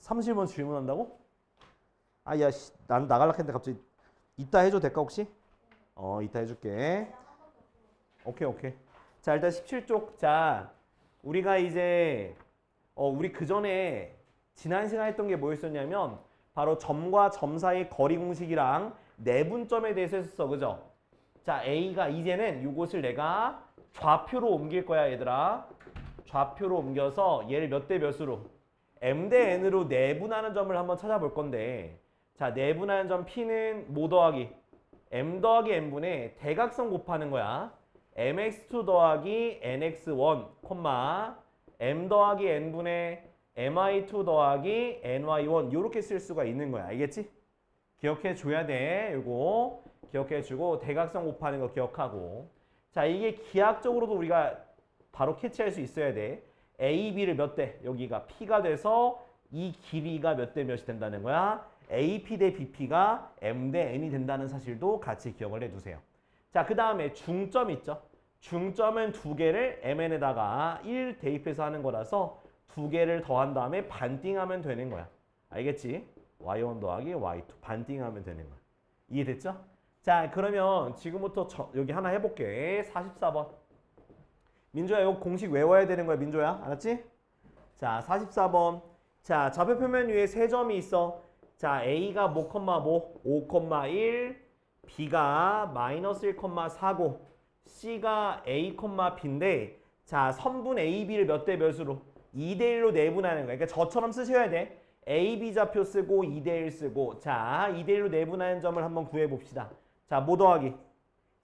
30번 질문한다고? 아, 야, 난 나갈라 했는데 갑자기 이따 해줘도 될까 혹시? 이따 해줄게. 오케이. 자, 일단 17쪽. 자, 우리가 이제 우리 그 전에 지난 시간에 했던 게 뭐였었냐면 바로 점과 점 사이 거리 공식이랑 내분점에 대해서 했었어. 그죠? 자, A가 이제는 이것을 내가 좌표로 옮길 거야, 얘들아. 좌표로 옮겨서 얘를 몇 대 몇으로? M 대 N으로 내분하는 점을 한번 찾아볼 건데, 자, 내분하는 점 P는 뭐 더하기? M 더하기 N분의 대각선 곱하는 거야. mx2 더하기 nx1, m 더하기 n분의 mi2 더하기 ny1 이렇게 쓸 수가 있는 거야. 알겠지? 기억해 줘야 돼. 요거 기억해 주고 대각선 곱하는 거 기억하고. 자, 이게 기하학적으로도 우리가 바로 캐치할 수 있어야 돼. a, b를 몇 대? 여기가 p가 돼서 이 길이가 몇 대 몇이 된다는 거야. AP 대 BP가 M 대 N이 된다는 사실도 같이 기억을 해두세요. 자, 그 다음에 중점 있죠. 중점은 두 개를 MN에다가 1 대입해서 하는 거라서 두 개를 더한 다음에 반띵하면 되는 거야. 알겠지? Y1 더하기 Y2 반띵하면 되는 거야. 이해됐죠? 자, 그러면 지금부터 여기 하나 해볼게. 44번. 민조야, 이거 공식 외워야 되는 거야, 민조야. 알았지? 자, 44번. 자, 좌표표면 위에 세 점이 있어. 자, A가 뭐, 5,1, B가 마이너스 1,4고, C가 A, B인데, 자, 선분 A, B를 몇 대 몇으로? 2대 1로 내분하는 거야. 그러니까 저처럼 쓰셔야 돼. A, B 좌표 쓰고 2대 1 쓰고. 자, 2대 1로 내분하는 점을 한번 구해봅시다. 자, 뭐 더하기?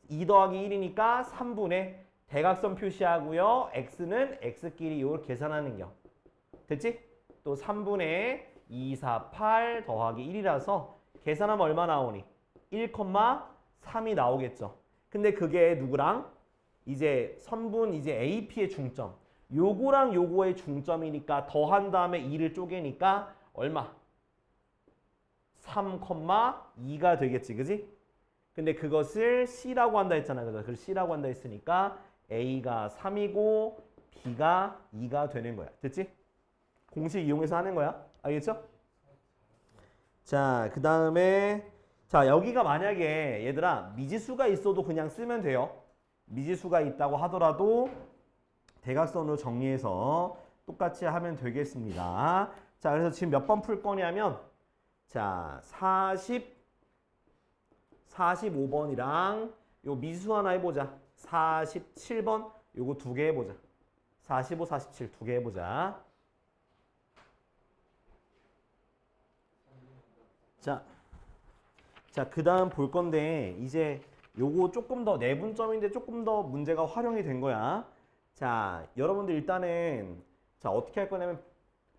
2 더하기 1이니까 3분의 대각선 표시하고요. X는 X끼리 이걸 계산하는 겨. 됐지? 또 3분의 2, 4, 8 더하기 1이라서 계산하면 얼마 나오니? 1,3이 나오겠죠. 근데 그게 누구랑? 이제 선분 이제 AP의 중점. 요거랑 요거의 중점이니까 더한 다음에 2를 쪼개니까 얼마? 3,2가 되겠지. 그지? 근데 그것을 C라고 한다 했잖아. 그래서 그걸 C라고 한다 했으니까 A가 3이고 B가 2가 되는 거야. 됐지? 공식 이용해서 하는 거야. 알겠죠? 자, 그 다음에 자, 여기가 만약에 얘들아 미지수가 있어도 그냥 쓰면 돼요. 미지수가 있다고 하더라도 대각선으로 정리해서 똑같이 하면 되겠습니다. 자, 그래서 지금 몇 번 풀 거냐면 자, 45번이랑 요 미지수 하나 해보자. 47번 요거 두 개 해보자. 45, 47 두 개 해보자. 자, 그 다음 볼 건데, 이제 요거 조금 더 내분점인데 조금 더 문제가 활용이 된 거야. 자, 여러분들 일단은, 자, 어떻게 할 거냐면,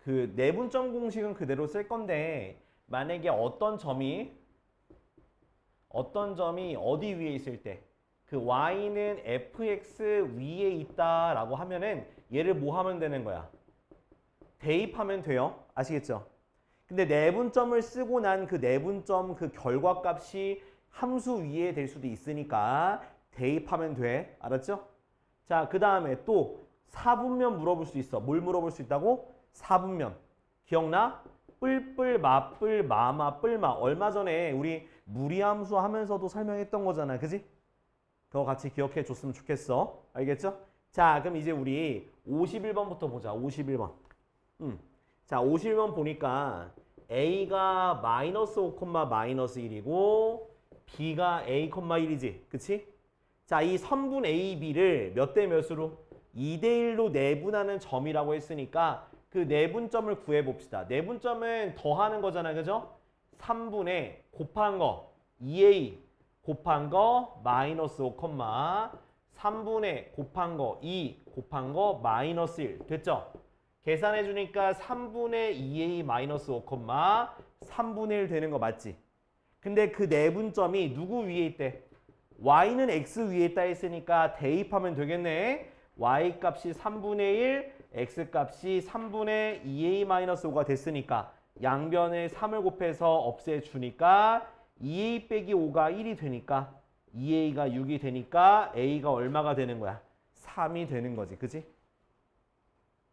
그 내분점 공식은 그대로 쓸 건데, 만약에 어떤 점이 어디 위에 있을 때, 그 y는 fx 위에 있다라고 하면은, 얘를 뭐 하면 되는 거야? 대입하면 돼요. 아시겠죠? 근데 내분점을 쓰고 난 그 내분점 그 결과값이 함수 위에 될 수도 있으니까 대입하면 돼. 알았죠? 자, 그 다음에 또 사분면 물어볼 수 있어. 뭘 물어볼 수 있다고? 사분면. 기억나? 뿔뿔, 마뿔, 마마, 뿔마. 얼마 전에 우리 무리함수 하면서도 설명했던 거잖아. 그지? 그거 같이 기억해 줬으면 좋겠어. 알겠죠? 자, 그럼 이제 우리 51번부터 보자. 51번. 자, 51번 보니까 A가 마이너스 5, 마이너스 1이고 B가 A, 1이지. 그치? 자, 이 선분 A, B를 몇 대 몇으로? 2대 1로 내분하는 점이라고 했으니까 그 내분점을 구해봅시다. 내분점은 더하는 거잖아. 그죠? 3분의 곱한 거 2A 곱한 거 마이너스 5, 3분의 곱한 거 2 곱한 거 마이너스 1. 됐죠? 계산해 주니까 3분의 2a 마이너스 5, 3분의 1 되는 거 맞지? 근데 그 내분점이 누구 위에 있대? y는 x 위에 있다 했으니까 대입하면 되겠네. y 값이 3분의 1, x 값이 3분의 2a 마이너스 5가 됐으니까 양변에 3을 곱해서 없애주니까 2a 빼기 5가 1이 되니까 2a가 6이 되니까 a가 얼마가 되는 거야? 3이 되는 거지. 그지?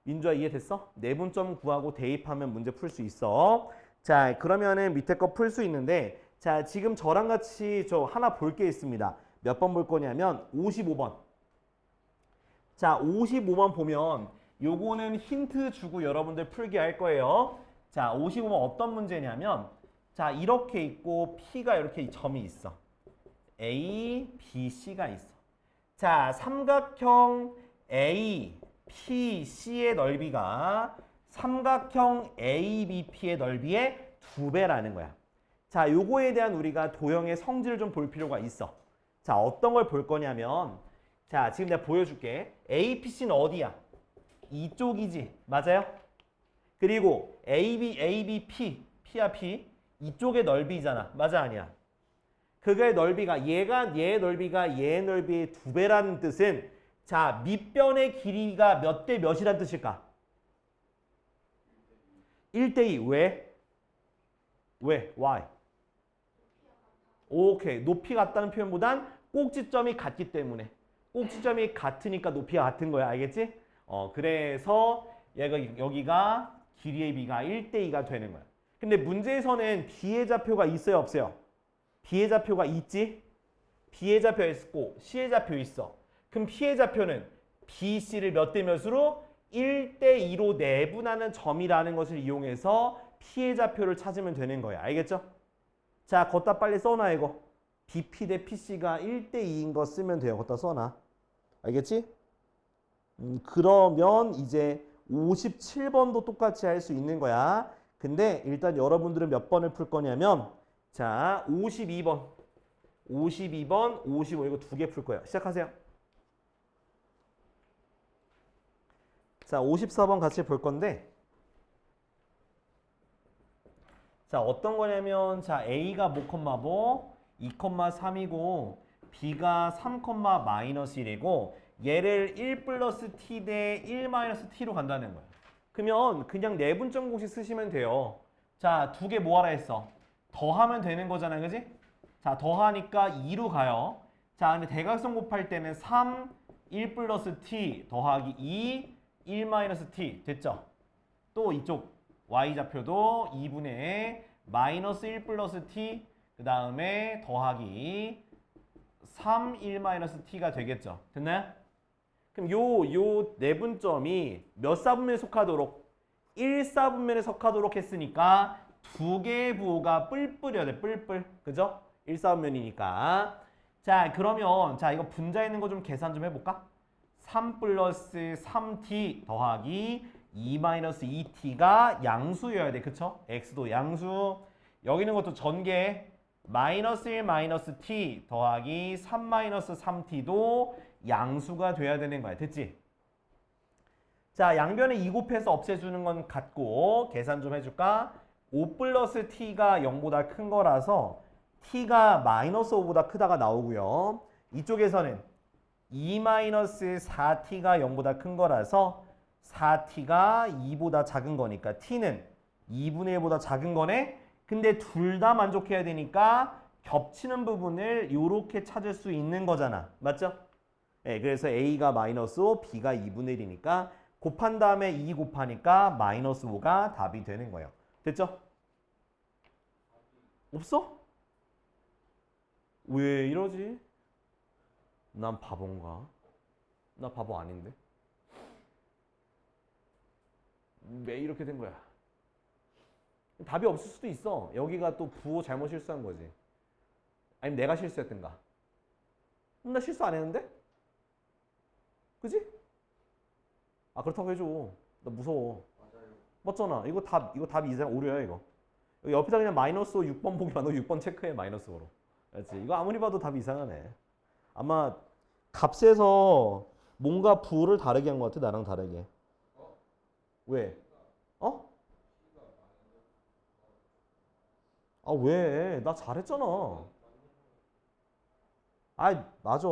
민주야 이해됐어? 내분점 구하고 대입하면 문제 풀 수 있어. 자, 그러면은 밑에 거 풀 수 있는데 자, 지금 저랑 같이 저 하나 볼 게 있습니다. 몇 번 볼 거냐면 55번. 자, 55번 보면 요거는 힌트 주고 여러분들 풀게 할 거예요. 자, 55번 어떤 문제냐면 자, 이렇게 있고 P가 이렇게 점이 있어. A, B, C가 있어. 자, 삼각형 A, P, C의 넓이가 삼각형 A, B, P의 넓이의 2배라는 거야. 자, 요거에 대한 우리가 도형의 성질을 좀 볼 필요가 있어. 자, 어떤 걸 볼 거냐면 자, 지금 내가 보여줄게. A, P, C는 어디야? 이쪽이지. 맞아요? 그리고 A, B, P, P야 P. 이쪽의 넓이잖아. 맞아, 아니야? 그거의 넓이가 얘의 넓이가 얘의 넓이의 2배라는 뜻은 자, 밑변의 길이가 몇 대 몇이란 뜻일까? 1대2. 왜? 왜? Why? 오케이. 높이 같다는 표현보단 꼭지점이 같기 때문에. 꼭지점이 같으니까 높이가 같은 거야. 알겠지? 그래서 여기가 길이의 B가 1대2가 되는 거야. 근데 문제에서는 B의 좌표가 있어요? 없어요? B의 좌표가 있지? B의 좌표 있고 C의 좌표 있어. 그럼 P의 좌표는 B, C를 몇 대 몇으로? 1대2로 내분하는 점이라는 것을 이용해서 P의 좌표를 찾으면 되는 거야. 알겠죠? 자, 걷다 빨리 써놔 이거. BP 대 PC가 1대2인 거 쓰면 돼요. 걷다 써놔. 알겠지? 그러면 이제 57번도 똑같이 할 수 있는 거야. 근데 일단 여러분들은 몇 번을 풀 거냐면 자, 52번, 55 이거 2개 풀 거예요. 시작하세요. 자, 54번 같이 볼 건데 자, 어떤 거냐면 자, A가 뭐, 2,3이고 B가 3,-1이고 얘를 1 플러스 T 대 1 마이너스 T로 간다는 거야. 그러면 그냥 내분점 공식 쓰시면 돼요. 자, 2개 뭐 하라 했어? 더하면 되는 거잖아, 그지? 자, 더하니까 2로 가요. 자, 근데 대각선 곱할 때는 3, 1 플러스 T 더하기 2, 1 마이너스 T 됐죠? 또 이쪽 Y좌표도 2분의 마이너스 1 플러스 T 그 다음에 더하기 3, 1 마이너스 T가 되겠죠? 됐나요? 그럼 요 내분점이 몇 사분면에 속하도록? 1사분면에 속하도록 했으니까 두 개의 부호가 뿔뿔이어야 돼. 뿔뿔. 그죠? 1사분면이니까. 자, 그러면 자, 이거 분자 있는 거 좀 계산 좀 해볼까? 3 플러스 3t 더하기 2 마이너스 2t가 양수여야 돼. 그쵸? x도 양수. 여기 있는 것도 전개. 마이너스 1 마이너스 t 더하기 3 마이너스 3t도 양수가 돼야 되는 거야. 됐지? 자, 양변에 2 곱해서 없애주는 건 같고 계산 좀 해줄까? 5 플러스 t가 0보다 큰 거라서 t가 마이너스 5보다 크다가 나오고요. 이쪽에서는 2 마이너스 4t가 0보다 큰 거라서 4t가 2보다 작은 거니까 t는 2분의 1보다 작은 거네. 근데 둘 다 만족해야 되니까 겹치는 부분을 이렇게 찾을 수 있는 거잖아. 맞죠? 네, 그래서 a가 마이너스 5, b가 2분의 1이니까 곱한 다음에 2 곱하니까 마이너스 5가 답이 되는 거예요. 됐죠? 없어? 왜 이러지? 난 바본가? 나 바보 아닌데? 왜 이렇게 된 거야? 답이 없을 수도 있어. 여기가 또 부호 잘못 실수한 거지. 아니면 내가 실수했던가. 나 실수 안 했는데? 그지? 아, 그렇다고 해줘. 나 무서워. 맞아요. 맞잖아. 이거 답이 이상 오류야 이거. 여기 옆에다 그냥 마이너스 6번 보기만 너 6번 체크해. 마이너스 5로. 그렇지? 이거 아무리 봐도 답이 이상하네. 아마 값에서 뭔가 부호를 다르게 한 것 같아. 나랑 다르게. 왜? 어? 아, 왜? 나 잘했잖아. 아, 맞아.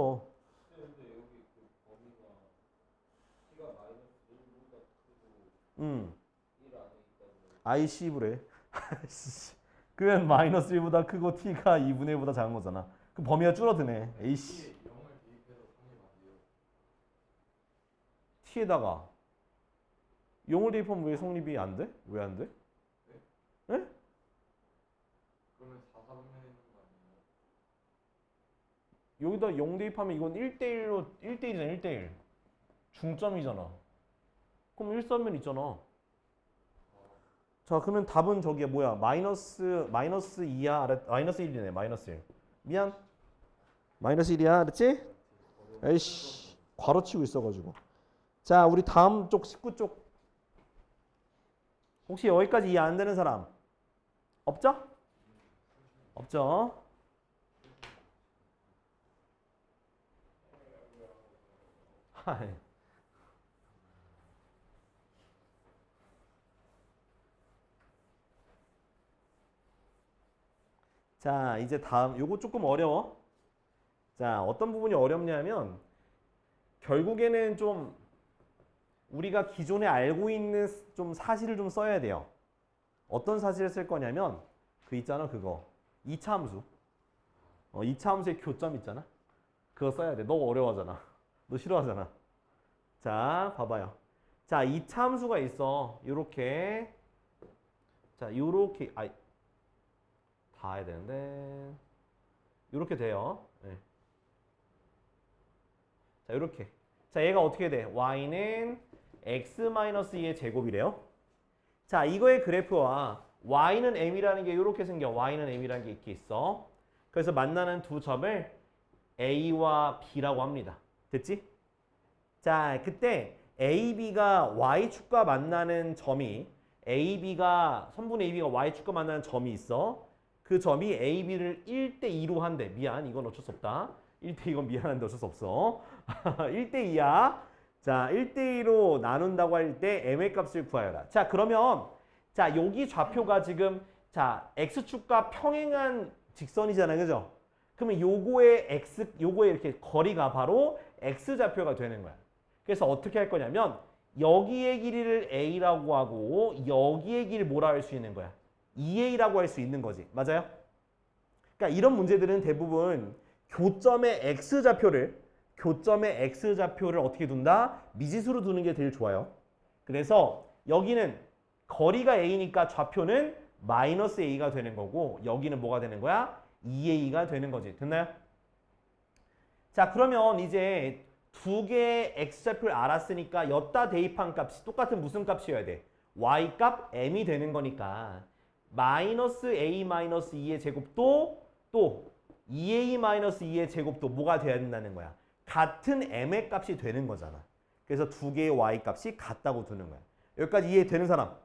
IC브래. 그러면 마이너스 1보다 크고 t가 2분의 1보다 작은 거잖아. 그 범위가 줄어드네. 에이씨. t에다가 0을 대입하면 왜 성립이 안 돼? 왜 안 돼? 예? 그러면 4, 4분면에 있는 거 아니에요? 여기다 0 대입하면 이건 1대1로 1대1이잖아. 1대1 중점이잖아. 그럼 1,3면 있잖아. 자, 그러면 답은 저기야 뭐야? 마이너스 2야. 마이너스 1이네. 마이너스 1. 미안. 마이너스 1이야. 알았지? 에이씨. 괄호치고 있어가지고. 자, 우리 다음 쪽 19쪽. 혹시 여기까지 이해 안 되는 사람? 없죠? 없죠? 하이. 자, 이제 다음 요거 조금 어려워. 자, 어떤 부분이 어렵냐면 결국에는 좀 우리가 기존에 알고 있는 좀 사실을 좀 써야 돼요. 어떤 사실을 쓸 거냐면 그 있잖아, 그거. 2차 함수. 2차 함수의 교점 있잖아. 그거 써야 돼. 너 어려워하잖아. 너 싫어하잖아. 자, 봐봐요. 자, 2차 함수가 있어. 요렇게. 자, 요렇게 다 해야 되는데 요렇게 돼요. 네. 자, 요렇게. 자, 얘가 어떻게 돼? y는 x-2의 제곱이래요. 자, 이거의 그래프와 y는 m이라는 게 이렇게 생겨. y는 m이라는 게 이렇게 있어. 그래서 만나는 두 점을 a와 b라고 합니다. 됐지? 자, 그때 ab가 y축과 만나는 점이 선분의 ab가 y축과 만나는 점이 있어. 그 점이 ab를 1대2로 한대. 미안, 이건 어쩔 수 없다. 1대2건 미안한데 어쩔 수 없어. 1대2야. 자, 1대2로 나눈다고 할 때 m의 값을 구하여라. 자, 그러면 자, 여기 좌표가 지금 자, x축과 평행한 직선이잖아요. 그죠? 그러면 요거의 이렇게 거리가 바로 x좌표가 되는 거야. 그래서 어떻게 할 거냐면 여기의 길이를 a라고 하고 여기의 길이를 뭐라 할 수 있는 거야? 2a라고 할 수 있는 거지. 맞아요? 그러니까 이런 문제들은 대부분 교점의 x좌표를 어떻게 둔다? 미지수로 두는 게 제일 좋아요. 그래서 여기는 거리가 a니까 좌표는 마이너스 a가 되는 거고 여기는 뭐가 되는 거야? 2a가 되는 거지. 됐나요? 자, 그러면 이제 두 개의 x좌표를 알았으니까 여기다 대입한 값이 똑같은 무슨 값이어야 돼? y값 m이 되는 거니까 마이너스 a 마이너스 2의 제곱도 또 2a 마이너스 2의 제곱도 뭐가 돼야 된다는 거야? 같은 m의 값이 되는 거잖아. 그래서 두 개의 y 값이 같다고 두는 거야. 여기까지 이해되는 사람?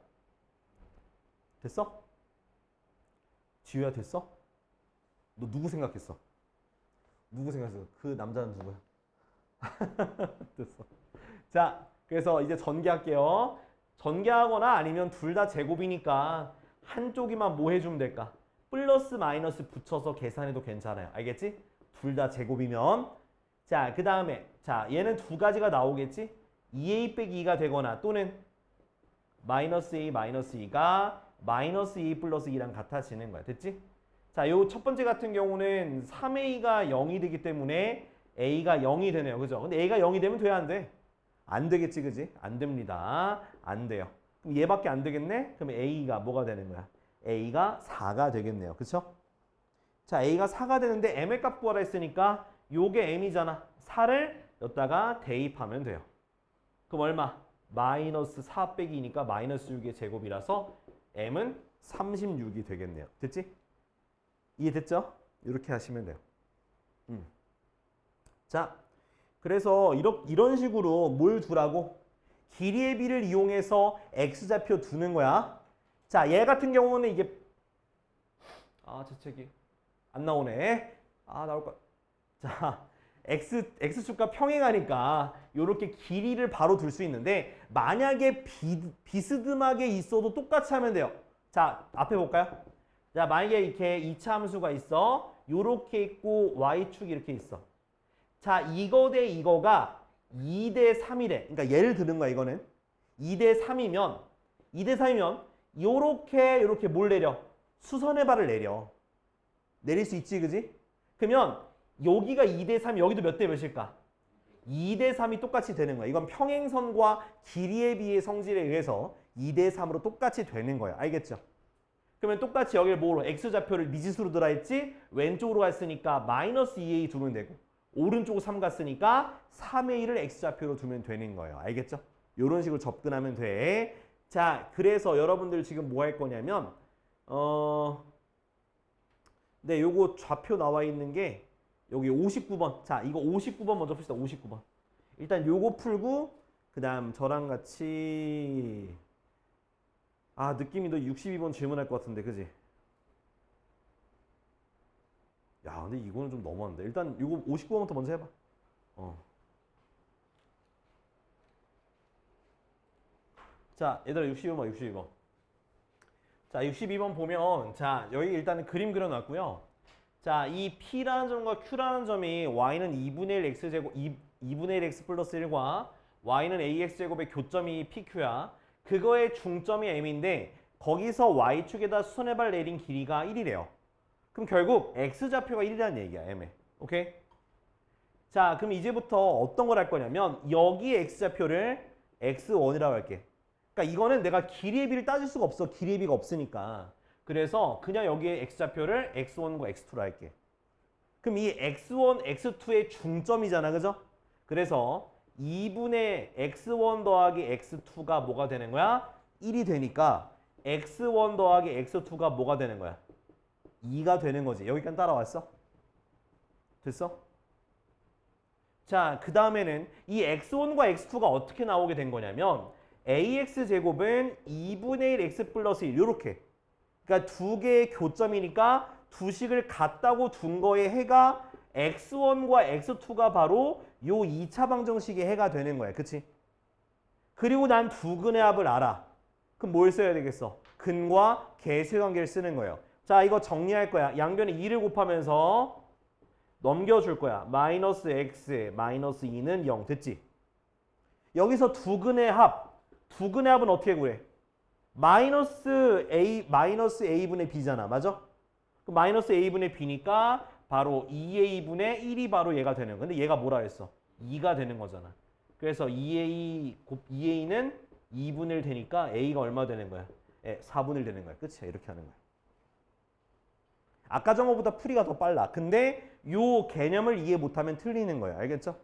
됐어? 지우야 됐어? 너 누구 생각했어? 누구 생각했어? 그 남자는 누구야? 됐어. 자, 그래서 이제 전개할게요. 전개하거나 아니면 둘 다 제곱이니까 한쪽이만 뭐 해주면 될까? 플러스 마이너스 붙여서 계산해도 괜찮아요. 알겠지? 둘 다 제곱이면. 자, 그 다음에 자, 얘는 두 가지가 나오겠지? 2a 빼기 2가 되거나 또는 마이너스 a 마이너스 2가 마이너스 2 플러스 2랑 같아지는 거야. 됐지? 자, 요 첫 번째 같은 경우는 3a가 0이 되기 때문에 a가 0이 되네요. 그죠? 근데 a가 0이 되면 돼야 안 돼? 안 되겠지, 그지? 안 됩니다. 안 돼요. 그럼 얘밖에 안 되겠네? 그럼 a가 뭐가 되는 거야? a가 4가 되겠네요. 그쵸? 자, a가 4가 되는데 m의 값 구하라 했으니까 요게 m이잖아. 4를 여기다가 대입하면 돼요. 그럼 얼마? 마이너스 4 빼기 2니까 마이너스 6의 제곱이라서 m은 36이 되겠네요. 됐지? 이해됐죠? 이렇게 하시면 돼요. 자, 그래서 이런 식으로 뭘 두라고? 길이의 비를 이용해서 x좌표 두는 거야. 자, 얘 같은 경우는 이게 재채기 안 나오네. 나올 거. 자, x축과 평행하니까 이렇게 길이를 바로 둘 수 있는데 만약에 비스듬하게 있어도 똑같이 하면 돼요. 자, 앞에 볼까요? 자, 만약에 이렇게 2차 함수가 있어. 요렇게 있고 y축이 이렇게 있어. 자, 이거 대 이거가 2대 3이래. 그러니까 예를 드는 거야, 이거는. 2대 3이면 요렇게 뭘 내려? 수선의 발을 내려. 내릴 수 있지, 그지? 그러면 여기가 2대 3, 여기도 몇 대 몇일까? 2대 3이 똑같이 되는 거야. 이건 평행선과 길이에 비해 성질에 의해서 2대 3으로 똑같이 되는 거야. 알겠죠? 그러면 똑같이 여기를 뭐로? x좌표를 미지수로 들어 했지? 왼쪽으로 갔으니까 마이너스 2a 두면 되고 오른쪽으로 3 갔으니까 3a를 x좌표로 두면 되는 거예요. 알겠죠? 이런 식으로 접근하면 돼. 자, 그래서 여러분들 지금 뭐 할 거냐면 네, 요거 좌표 나와 있는 게 여기 59번. 자, 이거 59번 먼저 봅시다. 59번. 일단 요거 풀고 그다음 저랑 같이 느낌이 너 62번 질문할 것 같은데, 그지? 야, 근데 이거는 좀 너무한데. 일단 이거 59번부터 먼저 해봐. 자, 얘들아 62번, 62번. 자, 62번 보면 자, 여기 일단은 그림 그려놨고요. 자, 이 P라는 점과 Q라는 점이 Y는 2분의 1 X제곱, 2분의 1 X 플러스 1과 Y는 AX제곱의 교점이 PQ야. 그거의 중점이 M인데 거기서 Y축에다 수선의 발 내린 길이가 1이래요. 그럼 결국 X좌표가 1이라는 얘기야, M에. 오케이? 자, 그럼 이제부터 어떤 걸 할 거냐면 여기 X좌표를 X1이라고 할게. 그러니까 이거는 내가 길이의 비를 따질 수가 없어. 길이의 비가 없으니까. 그래서 그냥 여기에 X좌표를 X1과 X2로 할게. 그럼 이 X1, X2의 중점이잖아. 그죠? 그래서 2분의 X1 더하기 X2가 뭐가 되는 거야? 1이 되니까 X1 더하기 X2가 뭐가 되는 거야? 2가 되는 거지. 여기까지 따라왔어? 됐어? 자, 그 다음에는 이 X1과 X2가 어떻게 나오게 된 거냐면 AX제곱은 2분의 1 X 플러스 1 요렇게. 그러니까 두 개의 교점이니까 두 식을 같다고 둔 거의 해가 X1과 X2가 바로 요 2차 방정식의 해가 되는 거야. 그치? 그리고 난 두 근의 합을 알아. 그럼 뭘 써야 되겠어? 근과 계수의 관계를 쓰는 거예요. 자, 이거 정리할 거야. 양변에 2를 곱하면서 넘겨줄 거야. 마이너스 x, 마이너스 2는 0. 됐지? 여기서 두 근의 합은 어떻게 구해? 마이너스 a분의 b잖아. 맞아? 그 마이너스 a분의 b니까 바로 2a분의 1이 바로 얘가 되는 거야. 근데 얘가 뭐라 했어? 2가 되는 거잖아. 그래서 2a는 2분의 1 되니까 a가 얼마 되는 거야? 4분의 1 되는 거야. 끝이야. 이렇게 하는 거야. 아까 정보보다 풀이가 더 빨라. 근데 요 개념을 이해 못하면 틀리는 거예요. 알겠죠?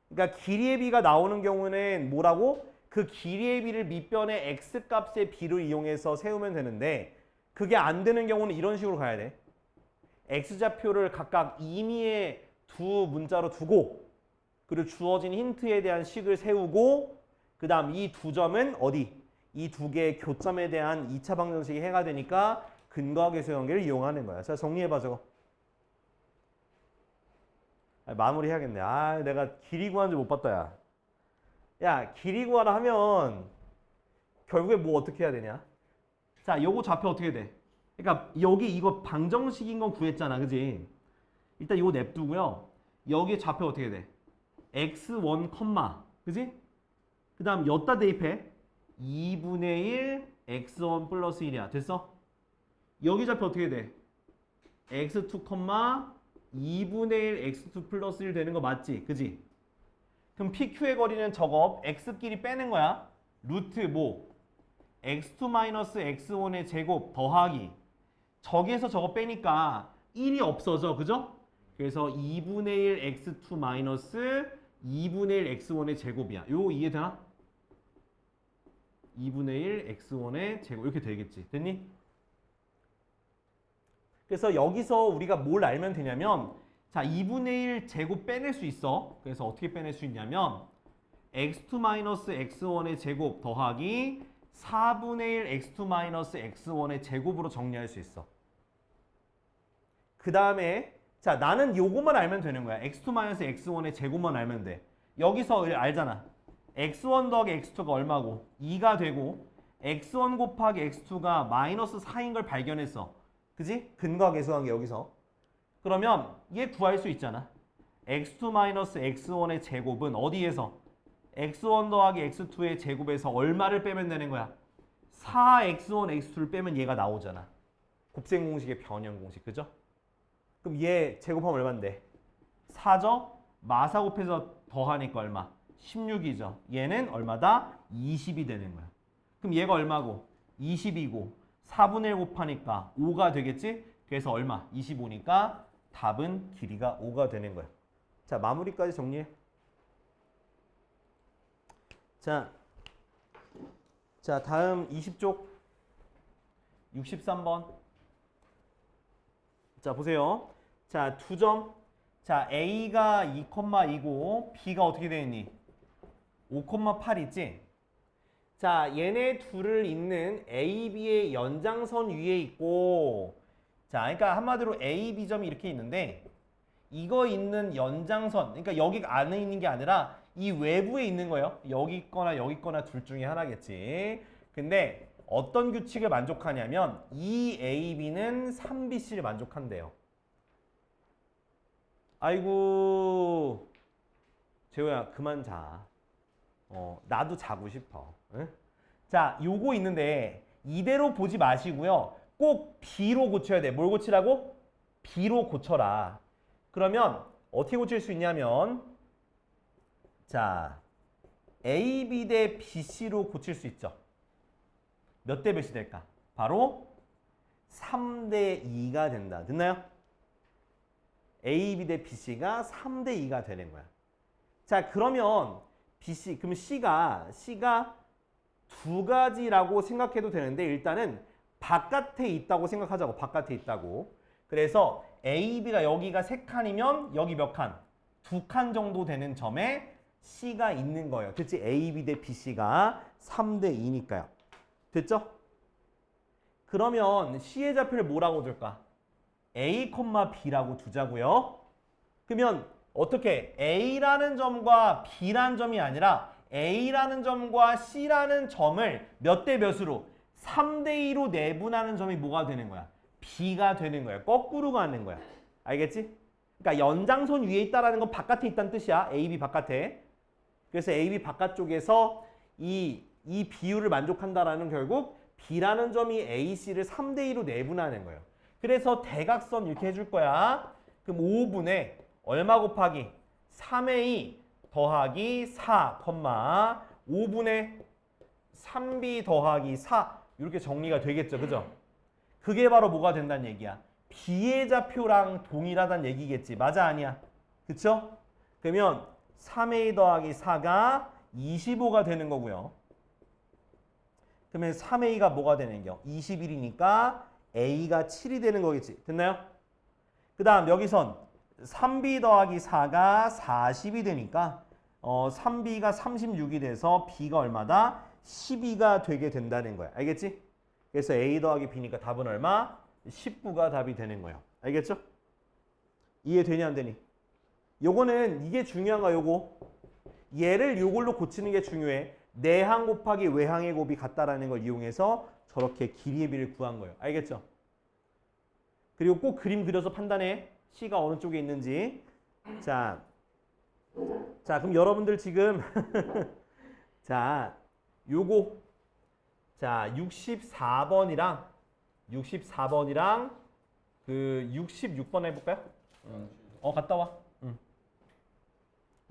그러니까 길이의 비가 나오는 경우는 뭐라고? 그 길이의 비를 밑변의 x값의 비를 이용해서 세우면 되는데 그게 안 되는 경우는 이런 식으로 가야 돼. x좌표를 각각 임의의 두 문자로 두고 그리고 주어진 힌트에 대한 식을 세우고 그 다음 이 두 점은 어디? 이 두 개의 교점에 대한 2차 방정식이 해가 되니까 근거와 계수의 관계를 이용하는 거야. 자, 정리해봐 저거. 마무리해야겠네. 내가 길이 구하는 줄 못 봤다 야. 야, 길이 구하라 하면 결국에 뭐 어떻게 해야 되냐? 자, 요거 좌표 어떻게 돼? 그러니까 여기 이거 방정식인 건 구했잖아. 그지? 일단 이거 냅두고요. 여기 좌표 어떻게 돼? x1, 그지? 그 다음 여기다 대입해. 2분의 1 x1 플러스 1이야. 됐어? 여기 좌표 어떻게 돼? x2, 2분의 1 x2 플러스 1 되는 거 맞지? 그지? 그럼 PQ의 거리는 저거 x끼리 빼는 거야. 루트 뭐? x2 마이너스 x1의 제곱 더하기. 저기에서 저거 빼니까 1이 없어져. 그죠? 그래서 2분의 1 x2 마이너스 2분의 1 x1의 제곱이야. 요거 이해되나? 2분의 1 x1의 제곱 이렇게 되겠지. 됐니? 그래서 여기서 우리가 뭘 알면 되냐면 자, 2분의 1 제곱 빼낼 수 있어. 그래서 어떻게 빼낼 수 있냐면 x2 마이너스 x1의 제곱 더하기 4분의 1 x2 마이너스 x1의 제곱으로 정리할 수 있어. 그 다음에 자, 나는 요것만 알면 되는 거야. x2 마이너스 x1의 제곱만 알면 돼. 여기서 알잖아. x1 더하기 x2가 얼마고 2가 되고 x1 곱하기 x2가 마이너스 4인 걸 발견했어. 그지? 근과 계수한 게 여기서. 그러면 얘 구할 수 있잖아. x2 마이너스 x1의 제곱은 어디에서? x1 더하기 x2의 제곱에서 얼마를 빼면 되는 거야? 4x1, x2를 빼면 얘가 나오잖아. 곱셈 공식의 변형 공식. 그죠? 그럼 얘 제곱하면 얼마인데? 4죠? 마사 곱해서 더하니까 얼마? 16이죠. 얘는 얼마다? 20이 되는 거야. 그럼 얘가 얼마고? 20이고 4분의 1 곱하니까 5가 되겠지? 그래서 얼마? 25니까 답은 길이가 5가 되는 거야. 자, 마무리까지 정리해. 자, 다음 20쪽 63번. 자, 보세요. 자, 2점. 자, A가 2,2고 B가 어떻게 되어 있니? 5,8 있지? 자, 얘네 둘을 잇는 A, B의 연장선 위에 있고, 자, 그러니까 한마디로 A, B점이 이렇게 있는데, 이거 있는 연장선, 그러니까 여기 안에 있는 게 아니라 이 외부에 있는 거예요. 여기 있거나 둘 중에 하나겠지. 근데 어떤 규칙을 만족하냐면 이 A, B는 3BC를 만족한대요. 아이고, 재호야 그만 자. 나도 자고 싶어. 응? 자, 요거 있는데 이대로 보지 마시고요. 꼭 B로 고쳐야 돼. 뭘 고치라고? B로 고쳐라. 그러면 어떻게 고칠 수 있냐면 자, AB 대 BC로 고칠 수 있죠. 몇 대 몇이 될까? 바로 3대 2가 된다. 됐나요? AB 대 BC가 3대 2가 되는 거야. 자, 그러면 BC, 그럼 C가 두 가지라고 생각해도 되는데 일단은 바깥에 있다고 생각하자고. 바깥에 있다고. 그래서 A, B가 여기가 3칸이면 여기 몇 칸? 2칸 정도 되는 점에 C가 있는 거예요. 됐지? A, B 대 BC가 3대 2니까요. 됐죠? 그러면 C의 좌표를 뭐라고 둘까? A, B라고 두자고요. 그러면 어떻게 A라는 점과 B라는 점이 아니라 A라는 점과 C라는 점을 몇 대 몇으로? 3대 2로 내분하는 점이 뭐가 되는 거야? B가 되는 거야. 거꾸로 가는 거야. 알겠지? 그러니까 연장선 위에 있다라는 건 바깥에 있다는 뜻이야. AB 바깥에. 그래서 AB 바깥쪽에서 이 비율을 만족한다라는 결국 B라는 점이 AC를 3대 2로 내분하는 거예요. 그래서 대각선 이렇게 해줄 거야. 그럼 5분의 얼마 곱하기 3의 2 더하기 4, 5분의 3B 더하기 4 이렇게 정리가 되겠죠. 그죠? 그게 바로 뭐가 된다는 얘기야? B의 좌표랑 동일하다는 얘기겠지. 맞아 아니야? 그쵸? 그러면 3의 2 더하기 4가 25가 되는 거고요. 그러면 3의 2가 뭐가 되는겨? 21이니까 A가 7이 되는 거겠지. 됐나요? 그 다음 여기선 3B 더하기 4가 40이 되니까 3B가 36이 돼서 B가 얼마다? 12가 되게 된다는 거야. 알겠지? 그래서 A 더하기 B니까 답은 얼마? 19가 답이 되는 거예요. 알겠죠? 이해되냐 안 되니? 요거는 이게 중요한 거야. 요거. 얘를 요걸로 고치는 게 중요해. 내항 곱하기 외항의 곱이 같다라는 걸 이용해서 저렇게 길이의 비를 구한 거예요. 알겠죠? 그리고 꼭 그림 그려서 판단해. C가 어느 쪽에 있는지. 자, 그럼 여러분들 지금 자, 요거 자, 64번이랑 그 66번 해볼까요? 갔다 와.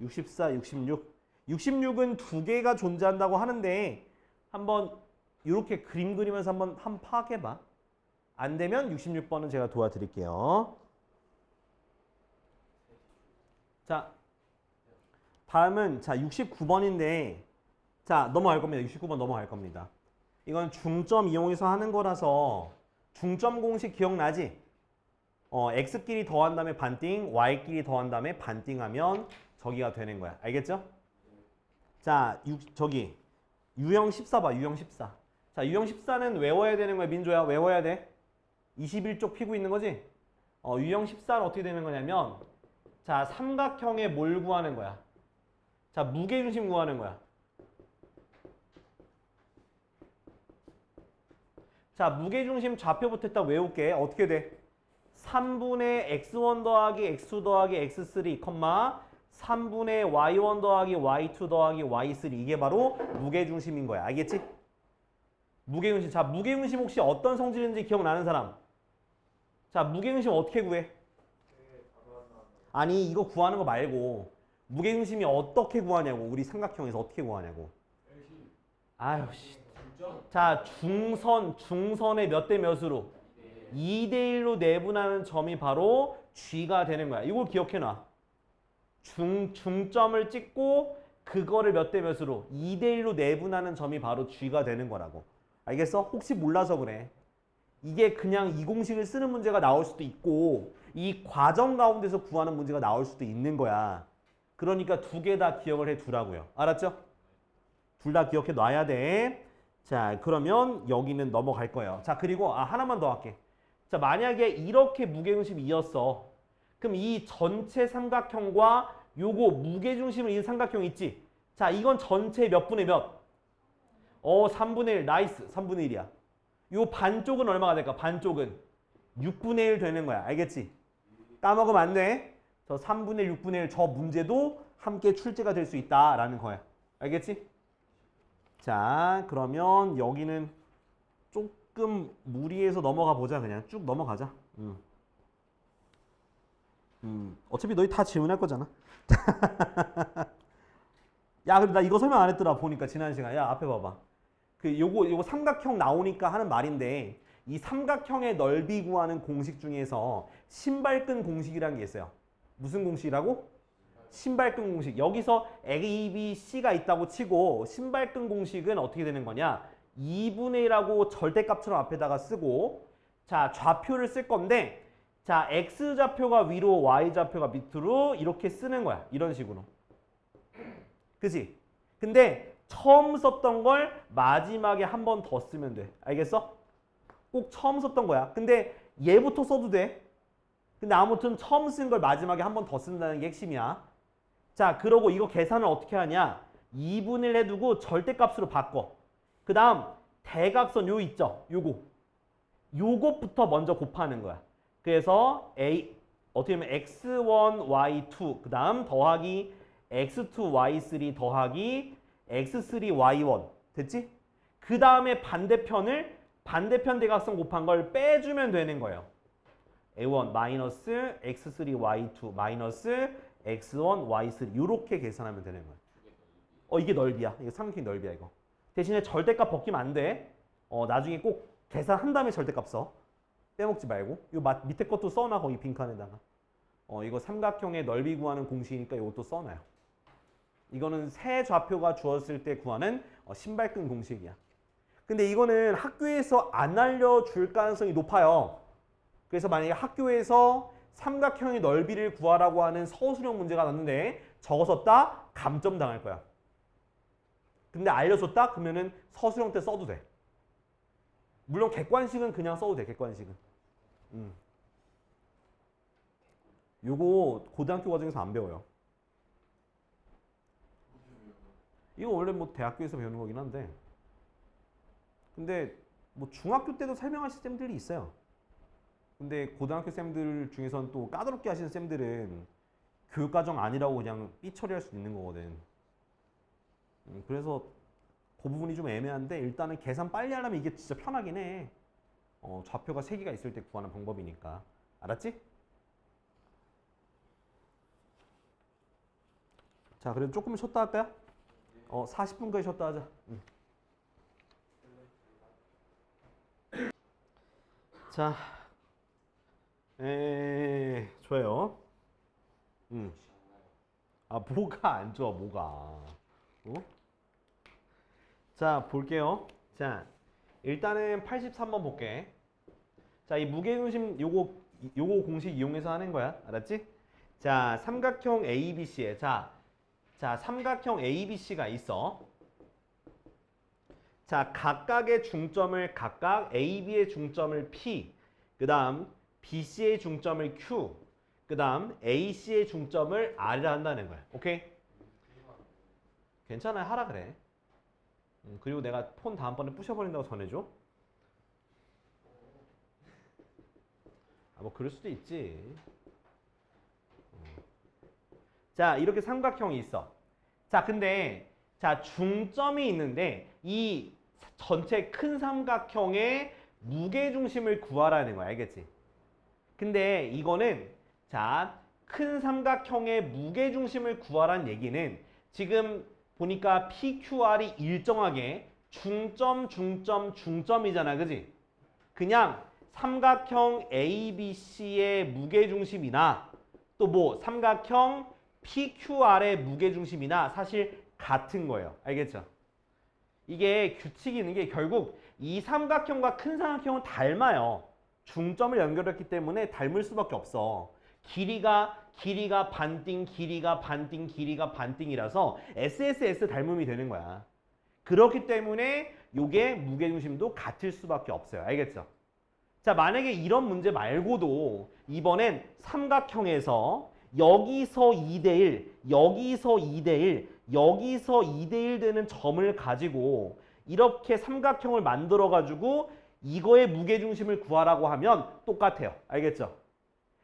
64, 66. 66은 두 개가 존재한다고 하는데 한번 이렇게 그림 그리면서 한번 파악해봐. 안 되면 66번은 제가 도와드릴게요. 자, 다음은 자 69번인데 자 넘어갈 겁니다. 69번 넘어갈 겁니다. 이건 중점 이용해서 하는 거라서 중점 공식 기억나지? x끼리 더한 다음에 반띵, y끼리 더한 다음에 반띵하면 저기가 되는 거야. 알겠죠? 자, 저기 유형 14 봐. 유형 14. 자, 유형 14는 외워야 되는 거야. 민조야. 외워야 돼. 21쪽 피고 있는 거지? 유형 14는 어떻게 되는 거냐면 자, 삼각형의 뭘 구하는 거야? 자, 무게중심 구하는 거야. 자, 무게중심 좌표부터 일단 외울게. 어떻게 돼? 3분의 x1 더하기 x2 더하기 x3, 3분의 y1 더하기 y2 더하기 y3 이게 바로 무게중심인 거야. 알겠지? 무게중심. 자, 무게중심 혹시 어떤 성질인지 기억나는 사람? 자, 무게중심 어떻게 구해? 아니, 이거 구하는 거 말고 무게중심이 어떻게 구하냐고. 우리 삼각형에서 어떻게 구하냐고. 아유 씨. 자, 중선의 몇 대 몇으로? 2대 1로 내분하는 점이 바로 G가 되는 거야. 이걸 기억해 놔. 중점을 찍고 그거를 몇 대 몇으로? 2대 1로 내분하는 점이 바로 G가 되는 거라고. 알겠어? 혹시 몰라서 그래. 이게 그냥 이 공식을 쓰는 문제가 나올 수도 있고 이 과정 가운데서 구하는 문제가 나올 수도 있는 거야. 그러니까 두 개 다 기억을 해 두라고요. 알았죠? 둘 다 기억해 놔야 돼. 자, 그러면 여기는 넘어갈 거예요. 자, 그리고 하나만 더 할게. 자, 만약에 이렇게 무게중심이 이었어. 그럼 이 전체 삼각형과 요거 무게중심을 이은 삼각형 있지? 자, 이건 전체 몇 분의 몇? 3분의 1. 나이스. 3분의 1이야. 요 반쪽은 얼마가 될까? 반쪽은 6분의 1 되는 거야. 알겠지? 까먹으면 안 돼. 저 3분의 1, 6분의 1 저 문제도 함께 출제가 될 수 있다라는 거야. 알겠지? 자, 그러면 여기는 조금 무리해서 넘어가 보자. 그냥 쭉 넘어가자. 어차피 너희 다 질문할 거잖아. 야, 근데 나 이거 설명 안 했더라. 보니까 지난 시간. 야, 앞에 봐봐. 요거 삼각형 나오니까 하는 말인데 이 삼각형의 넓이 구하는 공식 중에서 신발끈 공식이라는 게 있어요. 무슨 공식이라고? 신발끈 공식. 여기서 A, B, C가 있다고 치고 신발끈 공식은 어떻게 되는 거냐? 2분의 1하고 절대값처럼 앞에다가 쓰고 자, 좌표를 쓸 건데 자, X좌표가 위로 Y좌표가 밑으로 이렇게 쓰는 거야. 이런 식으로. 그치? 근데 처음 썼던 걸 마지막에 한 번 더 쓰면 돼. 알겠어? 꼭 처음 썼던 거야. 근데 얘부터 써도 돼. 근데 아무튼 처음 쓴 걸 마지막에 한 번 더 쓴다는 게 핵심이야. 자, 그러고 이거 계산을 어떻게 하냐? 2분의 1 해두고 절대값으로 바꿔. 그 다음 대각선 요 있죠? 요것부터 먼저 곱하는 거야. 그래서 어떻게 보면 x1, y2 그 다음 더하기 x2, y3 더하기 x3, y1 됐지? 그 다음에 반대편 대각선 곱한 걸 빼주면 되는 거예요. a1 마이너스 x3, y2 마이너스 x1, y3 이렇게 계산하면 되는 거예요. 이게 넓이야. 이거 삼각형 넓이야 이거. 대신에 절대값 벗기면 안 돼. 나중에 꼭 계산한 다음에 절대값 써. 빼먹지 말고. 이거 밑에 것도 써놔 거기 빈칸에다가. 이거 삼각형의 넓이 구하는 공식이니까 이것도 써놔요. 이거는 세 좌표가 주었을 때 구하는 신발끈 공식이야. 근데 이거는 학교에서 안 알려줄 가능성이 높아요. 그래서 만약에 학교에서 삼각형의 넓이를 구하라고 하는 서술형 문제가 났는데 저거 썼다? 감점 당할 거야. 근데 알려줬다? 그러면은 서술형 때 써도 돼. 물론 객관식은 그냥 써도 돼. 객관식은. 요거 고등학교 과정에서 안 배워요. 이거 원래 뭐 대학교에서 배우는 거긴 한데 근데 뭐 중학교 때도 설명하실 쌤들이 있어요. 근데 고등학교 쌤들 중에서는 또 까다롭게 하시는 쌤들은 교육과정 아니라고 그냥 삐처리할 수 있는 거거든. 그래서 그 부분이 좀 애매한데 일단은 계산 빨리 하려면 이게 진짜 편하긴 해. 좌표가 3개가 있을 때 구하는 방법이니까. 알았지? 자, 그래도 조금 쉬었다 할까요? 40분까지 쉬었다 하자. 자, 좋아요. 뭐가 안 좋아, 뭐가. 자, 볼게요. 자, 일단은 83번 볼게. 자, 이 무게중심 요거 공식 이용해서 하는 거야. 알았지? 자, 삼각형 ABC에 자, 삼각형 ABC가 있어. 자, 각각의 중점을 각각 AB의 중점을 P, 그 다음 BC의 중점을 Q, 그 다음 AC의 중점을 R이라 한다는 거야. 오케이? 괜찮아요. 하라 그래. 그리고 내가 폰 다음번에 부셔버린다고 전해줘. 뭐 그럴 수도 있지. 자, 이렇게 삼각형이 있어. 자, 근데 자, 중점이 있는데 이 전체 큰 삼각형의 무게중심을 구하라는 거야. 알겠지? 근데 이거는 자, 큰 삼각형의 무게중심을 구하라는 얘기는 지금 보니까 PQR이 일정하게 중점, 중점, 중점이잖아. 그지? 그냥 삼각형 ABC의 무게중심이나 또 뭐 삼각형 PQR의 무게중심이나 사실 같은 거예요. 알겠죠? 이게 규칙이 있는 게 결국 이 삼각형과 큰 삼각형은 닮아요. 중점을 연결했기 때문에 닮을 수밖에 없어. 길이가 반띵, 길이가 반띵, 길이가 반띵이라서 SSS 닮음이 되는 거야. 그렇기 때문에 요게 무게중심도 같을 수밖에 없어요. 알겠죠? 자, 만약에 이런 문제 말고도 이번엔 삼각형에서 여기서 2대1, 여기서 2대1, 여기서 2대1 되는 점을 가지고 이렇게 삼각형을 만들어가지고 이거의 무게중심을 구하라고 하면 똑같아요. 알겠죠?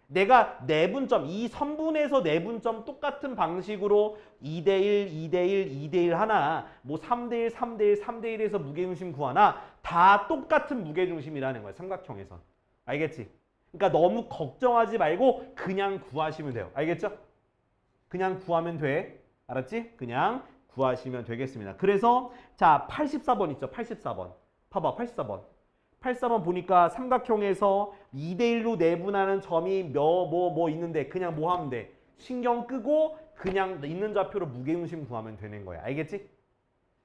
내가 내분점, 이 선분에서 내분점 똑같은 방식으로 2대1, 2대1, 2대1 하나, 뭐 3대1, 3대1, 3대1에서 무게중심 구하나 다 똑같은 무게중심이라는 거야. 삼각형에서. 알겠지? 그러니까 너무 걱정하지 말고 그냥 구하시면 돼요. 알겠죠? 그냥 구하면 돼. 알았지? 그냥 구하시면 되겠습니다. 그래서 자 84번 있죠. 84번. 봐봐 84번. 84번 보니까 삼각형에서 2대1로 내분하는 점이 뭐 있는데 그냥 뭐 하면 돼? 신경 끄고 그냥 있는 좌표로 무게중심 구하면 되는 거야. 알겠지?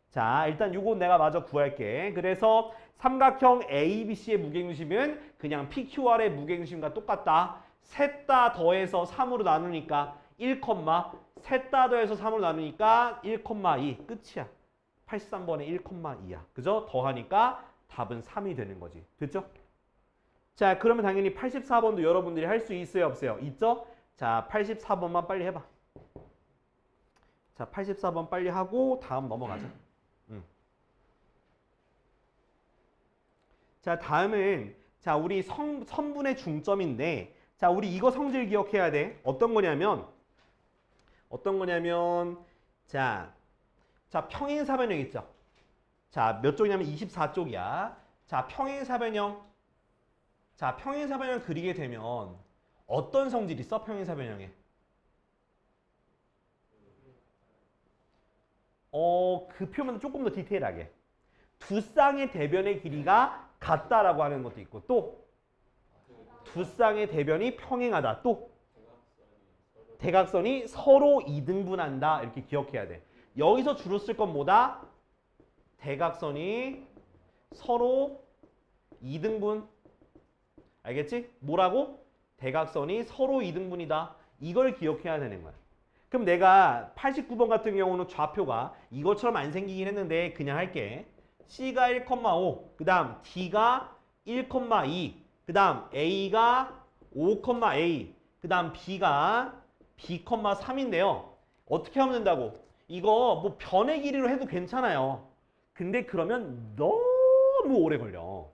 자 일단 요거 내가 마저 구할게. 그래서 삼각형 ABC의 무게중심은 그냥 PQR의 무게중심과 똑같다. 셋 다 더해서 3으로 나누니까 1, 셋 다 더해서 3으로 나누니까 1,2 끝이야. 83번에 1,2야. 그죠? 더하니까 답은 3이 되는 거지. 됐죠? 자, 그러면 당연히 84번도 여러분들이 할 수 있어요, 없어요? 있죠? 자, 84번만 빨리 해봐. 자, 84번 빨리 하고 다음 넘어가자. 자, 다음은 자, 우리 선분의 중점인데 자, 우리 이거 성질 기억해야 돼. 어떤 거냐면 자, 평행사변형 있죠? 자, 몇 쪽이냐면 24쪽이야. 자, 평행사변형. 자, 평행사변형 그리게 되면 어떤 성질이 있어? 평행사변형에. 그 표현은 조금 더 디테일하게. 두 쌍의 대변의 길이가 같다라고 하는 것도 있고 또 두 쌍의 대변이 평행하다. 또 대각선이 서로 이등분한다. 이렇게 기억해야 돼. 여기서 주로 쓸 건 뭐다? 대각선이 서로 이등분. 알겠지? 뭐라고? 대각선이 서로 이등분이다. 이걸 기억해야 되는 거야. 그럼 내가 89번 같은 경우는 좌표가 이것처럼 안 생기긴 했는데 그냥 할게. C가 1,5, 그 다음 D가 1,2, 그 다음 A가 5,A, 그 다음 B가 B,3인데요. 어떻게 하면 된다고? 이거 뭐 변의 길이로 해도 괜찮아요. 근데 그러면 너무 오래 걸려.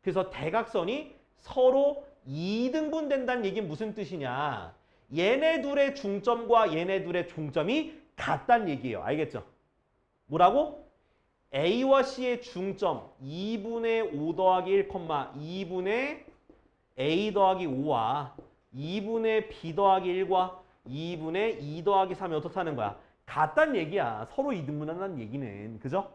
그래서 대각선이 서로 2등분 된다는 얘기는 무슨 뜻이냐? 얘네 둘의 중점과 얘네 둘의 종점이 같다는 얘기예요. 알겠죠? 뭐라고? A와 C의 중점 2분의 5 더하기 1, 2분의 A 더하기 5와 2분의 B 더하기 1과 2분의 2 더하기 3이 어떻다는 거야? 같다는 얘기야. 서로 이등분한다는 얘기는. 그죠?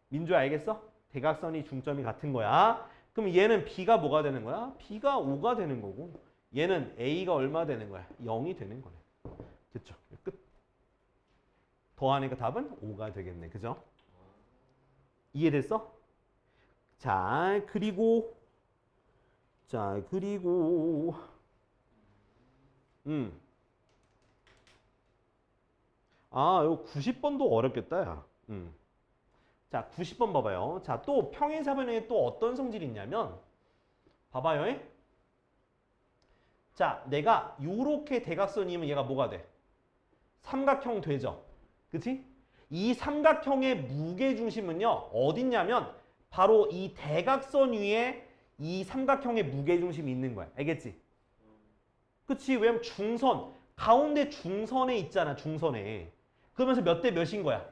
민주야 알겠어? 대각선이 중점이 같은 거야. 그럼 얘는 B가 뭐가 되는 거야? B가 5가 되는 거고 얘는 A가 얼마 되는 거야? 0이 되는 거네. 됐죠? 끝. 더하니까 답은 5가 되겠네. 그죠? 이해됐어? 자, 그리고 이거 90번도 어렵겠다, 야. 자, 90번 봐봐요. 자, 또 평행사변형에 또 어떤 성질이 있냐면 봐봐요. 자, 내가 요렇게 대각선이면 얘가 뭐가 돼? 삼각형 되죠? 그치? 이 삼각형의 무게중심은요, 어딨냐면 바로 이 대각선 위에 이 삼각형의 무게중심이 있는 거야. 알겠지? 그치? 왜냐면 중선, 가운데 중선에 있잖아, 중선에. 그러면서 몇 대 몇인 거야?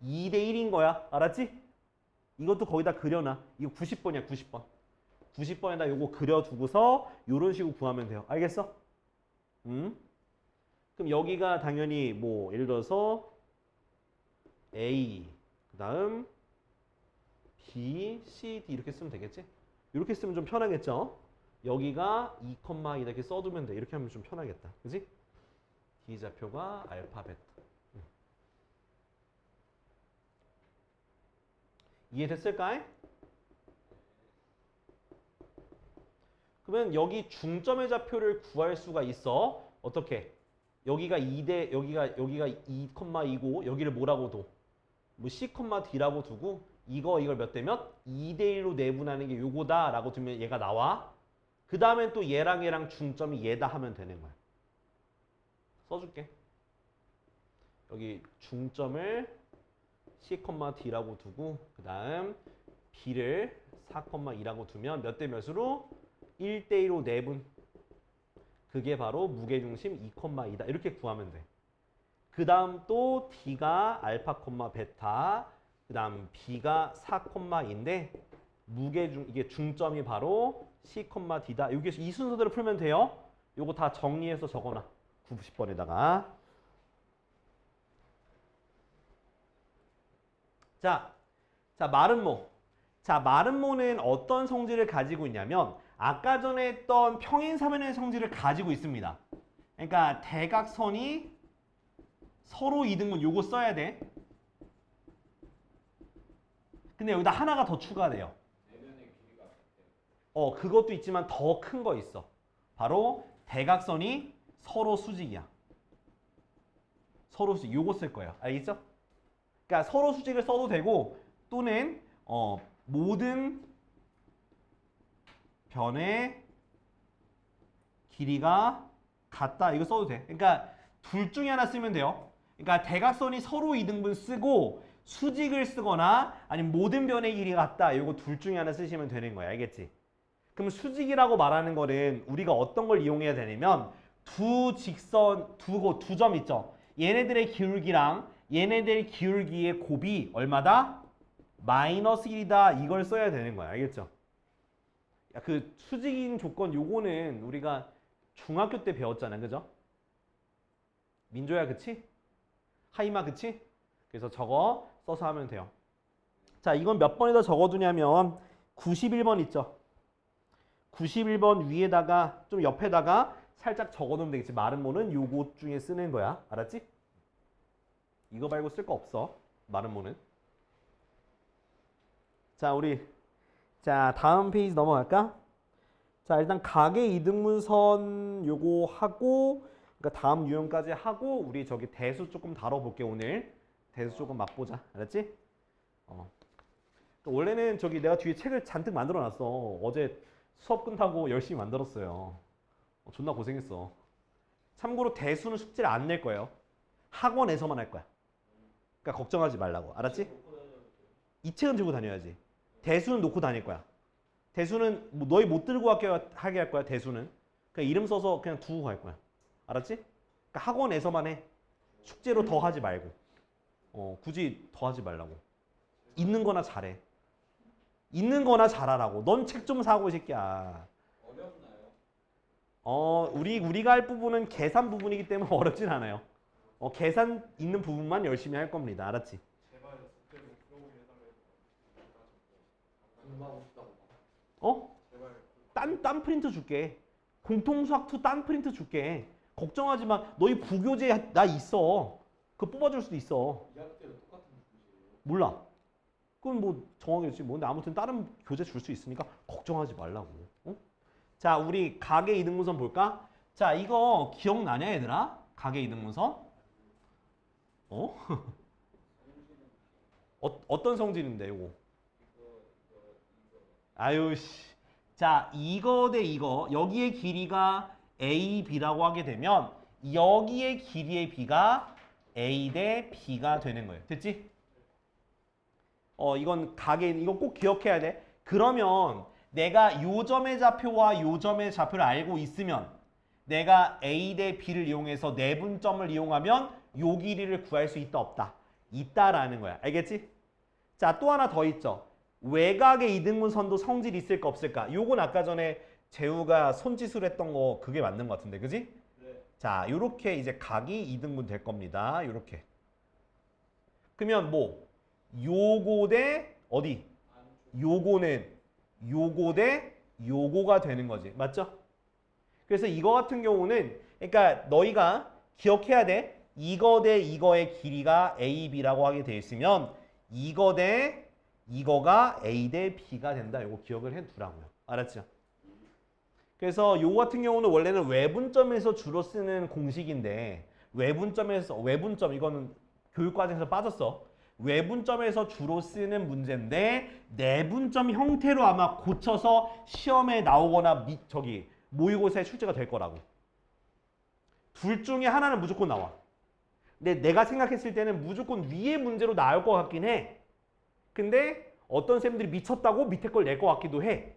2대 1인 거야. 알았지? 이것도 거기다 그려놔. 이거 90번이야, 90번. 90번에다 요거 그려두고서 요런 식으로 구하면 돼요. 알겠어? 그럼 여기가 당연히 뭐 예를 들어서 A 그다음 B, C, D 이렇게 쓰면 되겠지? 이렇게 쓰면 좀 편하겠죠? 여기가 2,2 이렇게 써두면 돼. 이렇게 하면 좀 편하겠다. 그지? D 좌표가 알파, 베타. 이해됐을까? 그러면 여기 중점의 좌표를 구할 수가 있어. 어떻게? 여기가 2대 여기가 2,2고 여기를 뭐라고 둬? 뭐 C,D라고 두고 이걸 몇 대 몇? 2대 1로 내분하는 게 요거다라고 두면 얘가 나와. 그 다음엔 또 얘랑 중점이 얘다 하면 되는 거야. 써줄게. 여기 중점을 C,D라고 두고 그 다음 B를 4,2라고 두면 몇 대 몇으로? 1대 1로 내분. 그게 바로 무게중심 2,2다. 이렇게 구하면 돼. 그 다음 또 D가 알파, 베타. 그 다음 B가 4,2인데 이게 중점이 바로 C,D다. 여기서 이 순서대로 풀면 돼요. 요거 다 정리해서 적어놔. 90번에다가. 자, 마름모. 자, 마름모는 어떤 성질을 가지고 있냐면 아까 전에 했던 평행사변의 성질을 가지고 있습니다. 그러니까 대각선이 서로 이등분 요거 써야 돼. 근데 여기다 하나가 더 추가돼요. 내면의 길이가 같아요. 그것도 있지만 더 큰 거 있어. 바로 대각선이 서로 수직이야. 서로 수직. 요거 쓸 거예요. 알겠죠? 그러니까 서로 수직을 써도 되고 또는 모든 변의 길이가 같다. 이거 써도 돼. 그러니까 둘 중에 하나 쓰면 돼요. 그러니까 대각선이 서로 이등분 쓰고 수직을 쓰거나 아니면 모든 변의 길이가 같다. 이거 둘 중에 하나 쓰시면 되는 거야. 알겠지? 그럼 수직이라고 말하는 거는 우리가 어떤 걸 이용해야 되냐면 두 점 있죠. 얘네들의 기울기랑 얘네들 기울기의 곱이 얼마다? 마이너스 1이다. 이걸 써야 되는 거야. 알겠죠? 그 수직인 조건 요거는 우리가 중학교 때 배웠잖아. 그죠? 민조야 그치? 하이마 그치? 그래서 저거 써서 하면 돼요. 자, 이건 몇 번에다 적어두냐면 91번 있죠? 91번 위에다가 좀 옆에다가 살짝 적어놓으면 되겠지. 마름모는 요것 중에 쓰는 거야. 알았지? 이거 말고 쓸 거 없어. 마름모는. 자, 다음 페이지 넘어갈까? 자, 일단 각의 이등분선 요거 하고 그러니까 다음 유형까지 하고 우리 저기 대수 조금 다뤄볼게. 오늘 대수 조금 맛보자. 알았지? 원래는 저기 내가 뒤에 책을 잔뜩 만들어놨어. 어제 수업 끝나고 열심히 만들었어요. 존나 고생했어. 참고로 대수는 숙제를 안 낼 거예요. 학원에서만 할 거야. 그러니까 걱정하지 말라고. 알았지? 이 책은 들고 다녀야지. 대수는 놓고 다닐 거야. 대수는 뭐 너희 못 들고 하게 할 거야. 대수는 그냥 이름 써서 그냥 두고 갈 거야. 알았지? 그러니까 학원에서만 해. 숙제로 더 하지 말고. 굳이 더 하지 말라고. 있는 거나 잘해. 있는 거나 잘하라고. 넌 책 좀 사고 이 새끼야. 어렵나요? 우리가 할 부분은 계산 부분이기 때문에 어렵진 않아요. 계산 있는 부분만 열심히 할 겁니다. 알았지? 제발 숙제로 풀어보게 해달라고. 공부하고 싶다고. 제발. 딴 프린트 줄게. 공통수학 2 딴 프린트 줄게. 걱정하지 마. 너희 부교재 나 있어. 그거 뽑아줄 수도 있어. 2학기 때도 똑같은 문제예요. 몰라. 그건 뭐 정하겠지. 뭐 근데 아무튼 다른 교재 줄 수 있으니까 걱정하지 말라고. 자, 우리 각의 이등분선 볼까? 자, 이거 기억나냐 얘들아? 각의 이등분선? 어떤 성질인데 이거? 아유 씨. 자, 이거 대 이거. 여기의 길이가 A, B라고 하게 되면 여기의 길이의 B가 A 대 B가 되는 거예요. 됐지? 이건 이거 꼭 기억해야 돼. 그러면 내가 요 점의 좌표와 요 점의 좌표를 알고 있으면 내가 A 대 B를 이용해서 내분점을 이용하면 요 길이를 구할 수 있다 없다? 있다라는 거야. 알겠지? 자, 또 하나 더 있죠. 외곽의 이등분선도 성질이 있을까 없을까? 요건 아까 전에 재우가 손짓으로 했던 거 그게 맞는 것 같은데. 그지? 네. 자, 요렇게 이제 각이 2등분 될 겁니다. 요렇게. 그러면 뭐 요거 대 어디? 요거는 요거 대 요거가 되는 거지. 맞죠? 그래서 이거 같은 경우는 그러니까 너희가 기억해야 돼. 이거 대 이거의 길이가 A, B라고 하게 돼 있으면 이거 대 이거가 A 대 B가 된다. 이거 기억을 해 두라고요. 알았죠? 그래서 요거 같은 경우는 원래는 외분점에서 주로 쓰는 공식인데 외분점 이거는 교육과정에서 빠졌어. 외분점에서 주로 쓰는 문제인데 내분점 형태로 아마 고쳐서 시험에 나오거나 모의고사에 출제가 될 거라고. 둘 중에 하나는 무조건 나와. 근데 내가 생각했을 때는 무조건 위에 문제로 나올 것 같긴 해. 근데 어떤 쌤들이 미쳤다고 밑에 걸 낼 것 같기도 해.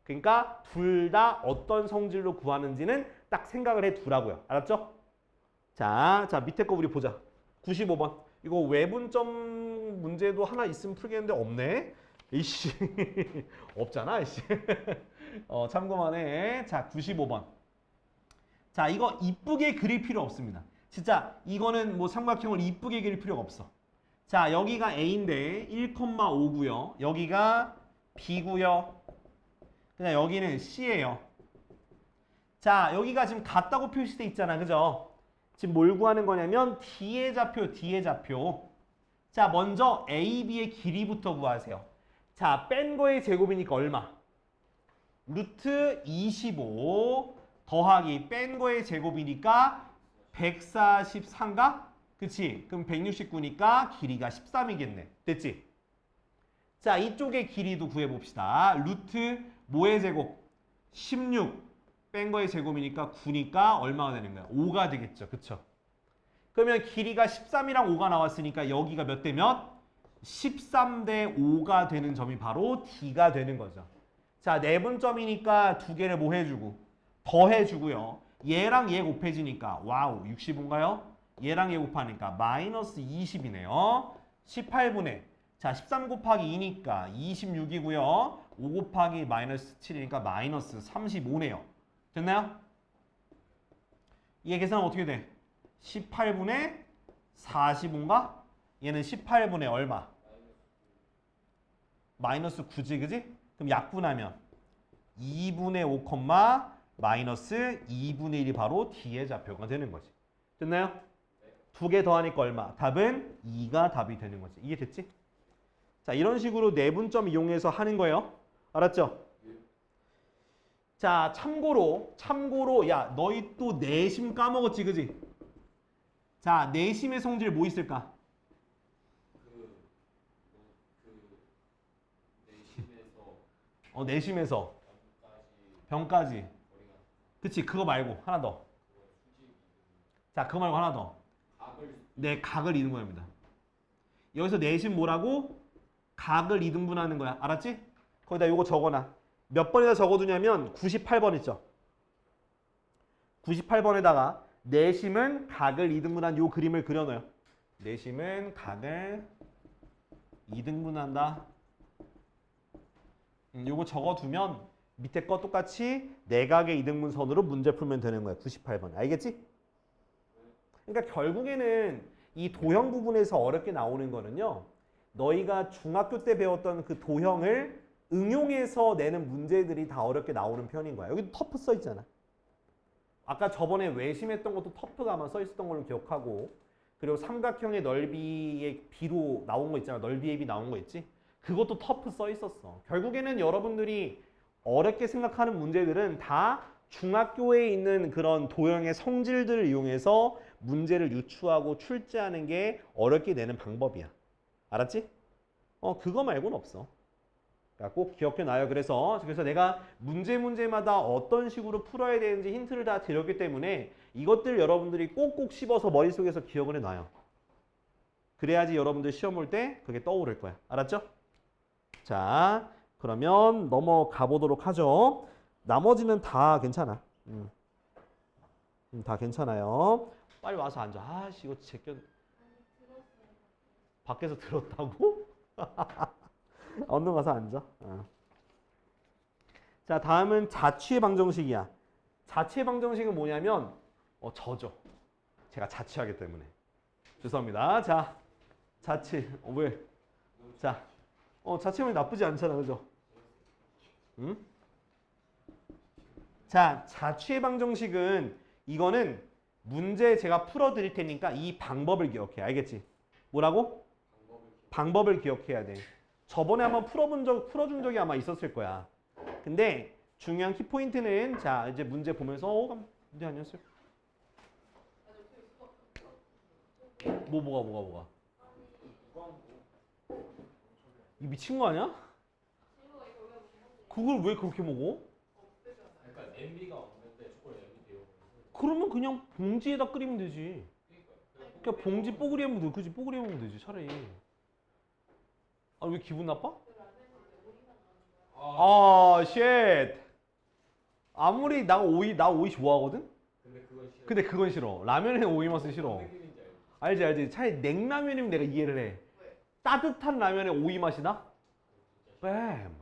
그러니까 둘 다 어떤 성질로 구하는지는 딱 생각을 해 두라고요. 알았죠? 자, 밑에 거 우리 보자. 95번. 이거 외분점 문제도 하나 있으면 풀겠는데 없네. 이씨. 없잖아, 이씨. 참고만 해. 자, 95번. 자, 이거 이쁘게 그릴 필요 없습니다. 진짜 이거는 뭐 삼각형을 이쁘게 그릴 필요가 없어. 자, 여기가 A인데 1,5고요. 여기가 B고요. 그냥 여기는 C예요. 자, 여기가 지금 같다고 표시돼 있잖아. 그죠? 지금 뭘 구하는 거냐면 D의 좌표. 자, 먼저 A, B의 길이부터 구하세요. 자, 뺀 거의 제곱이니까 얼마? 루트 25 더하기 뺀 거의 제곱이니까 143가? 그치? 그럼 169니까 길이가 13이겠네. 됐지? 자, 이쪽의 길이도 구해봅시다. 루트 뭐의 제곱? 16 뺀 거의 제곱이니까 9니까 얼마가 되는 거야? 5가 되겠죠. 그쵸? 그러면 길이가 13이랑 5가 나왔으니까 여기가 몇 대 몇? 13 대 5가 되는 점이 바로 D가 되는 거죠. 자, 내분점이니까 두 개를 뭐 해주고? 더 해주고요. 얘랑 얘 곱해지니까 와우 65인가요? 얘랑 얘 곱하니까 마이너스 20이네요. 18분의 자 13 곱하기 2니까 26이고요. 5 곱하기 마이너스 7이니까 마이너스 35네요. 됐나요? 얘 계산은 어떻게 돼? 18분의 45인가? 얘는 18분의 얼마? 마이너스 9지 그지? 그럼 약분하면 2분의 5, 마이너스 2분의 1이 바로 D의 좌표가 되는 거지. 됐나요? 두 개 더하니까 얼마? 답은 2가 답이 되는 거지. 이해됐지? 자, 이런 식으로 내분점 이용해서 하는 거예요. 알았죠? 자, 참고로 야, 너희 또 내심 까먹었지, 그지? 자, 내심의 성질 뭐 있을까? 내심에서 병까지. 그치, 그거 말고 하나 더. 자, 그거 말고 하나 더. 네, 각을 2등분합니다. 여기서 내심 뭐라고? 각을 2등분하는 거야. 알았지? 거기다 요거 적어놔. 몇 번에다 적어두냐면 98번 있죠? 98번에다가 내심은 각을 2등분한 요 그림을 그려놔요. 내심은 각을 2등분한다. 요거 적어두면 밑에 거 똑같이 내각의 2등분 선으로 문제 풀면 되는 거야. 98번. 알겠지? 그러니까 결국에는 이 도형 부분에서 어렵게 나오는 거는요. 너희가 중학교 때 배웠던 그 도형을 응용해서 내는 문제들이 다 어렵게 나오는 편인 거야. 여기 터프 써 있잖아. 아까 저번에 외심했던 것도 터프가 아마 써 있었던 걸로 기억하고 그리고 삼각형의 넓이의 B로 나온 거 있잖아. 넓이의 B 나온 거 있지? 그것도 터프 써 있었어. 결국에는 여러분들이 어렵게 생각하는 문제들은 다 중학교에 있는 그런 도형의 성질들을 이용해서 문제를 유추하고 출제하는 게 어렵게 내는 방법이야. 알았지? 그거 말고는 없어. 그러니까 꼭 기억해놔요. 그래서 내가 문제마다 어떤 식으로 풀어야 되는지 힌트를 다 드렸기 때문에 이것들 여러분들이 꼭꼭 씹어서 머릿속에서 기억을 해놔요. 그래야지 여러분들 시험 볼 때 그게 떠오를 거야. 알았죠? 자, 그러면 넘어가 보도록 하죠. 나머지는 다 괜찮아. 다 괜찮아요. 빨리 와서 앉아. 아씨 이거 제껴. 밖에서 들었다고? 얼른 가서 앉아. 자, 다음은 자취의 방정식이야. 자취의 방정식은 뭐냐면 저죠. 제가 자취하기 때문에. 죄송합니다. 자, 자취. 왜? 자, 자취하면 나쁘지 않잖아, 그죠? 응? 자, 자취의 방정식은 이거는 문제 제가 풀어드릴 테니까 이 방법을 기억해. 알겠지? 뭐라고? 방법을 기억해야 돼. 저번에 한번 풀어준 적이 아마 있었을 거야. 근데 중요한 키포인트는 자, 이제 문제 보면서 문제 아니었어요? 뭐가? 이 미친 거 아니야? 그걸 왜 그렇게 먹어? 그러니까 냄비가 없는데 초콜릿 냄비 데워. 그러면 그냥 봉지에다 끓이면 되지. 그냥 봉지 뽀글이 하면 돼. 그지? 뽀글이 하면 되지 차라리. 아, 왜 기분 나빠? 쉣. 아무리 나 오이 좋아하거든? 근데 그건 싫어. 라면에 오이 맛은 싫어. 알지. 차라리 냉라면이면 내가 이해를 해. 따뜻한 라면에 오이 맛이 나? 뱀.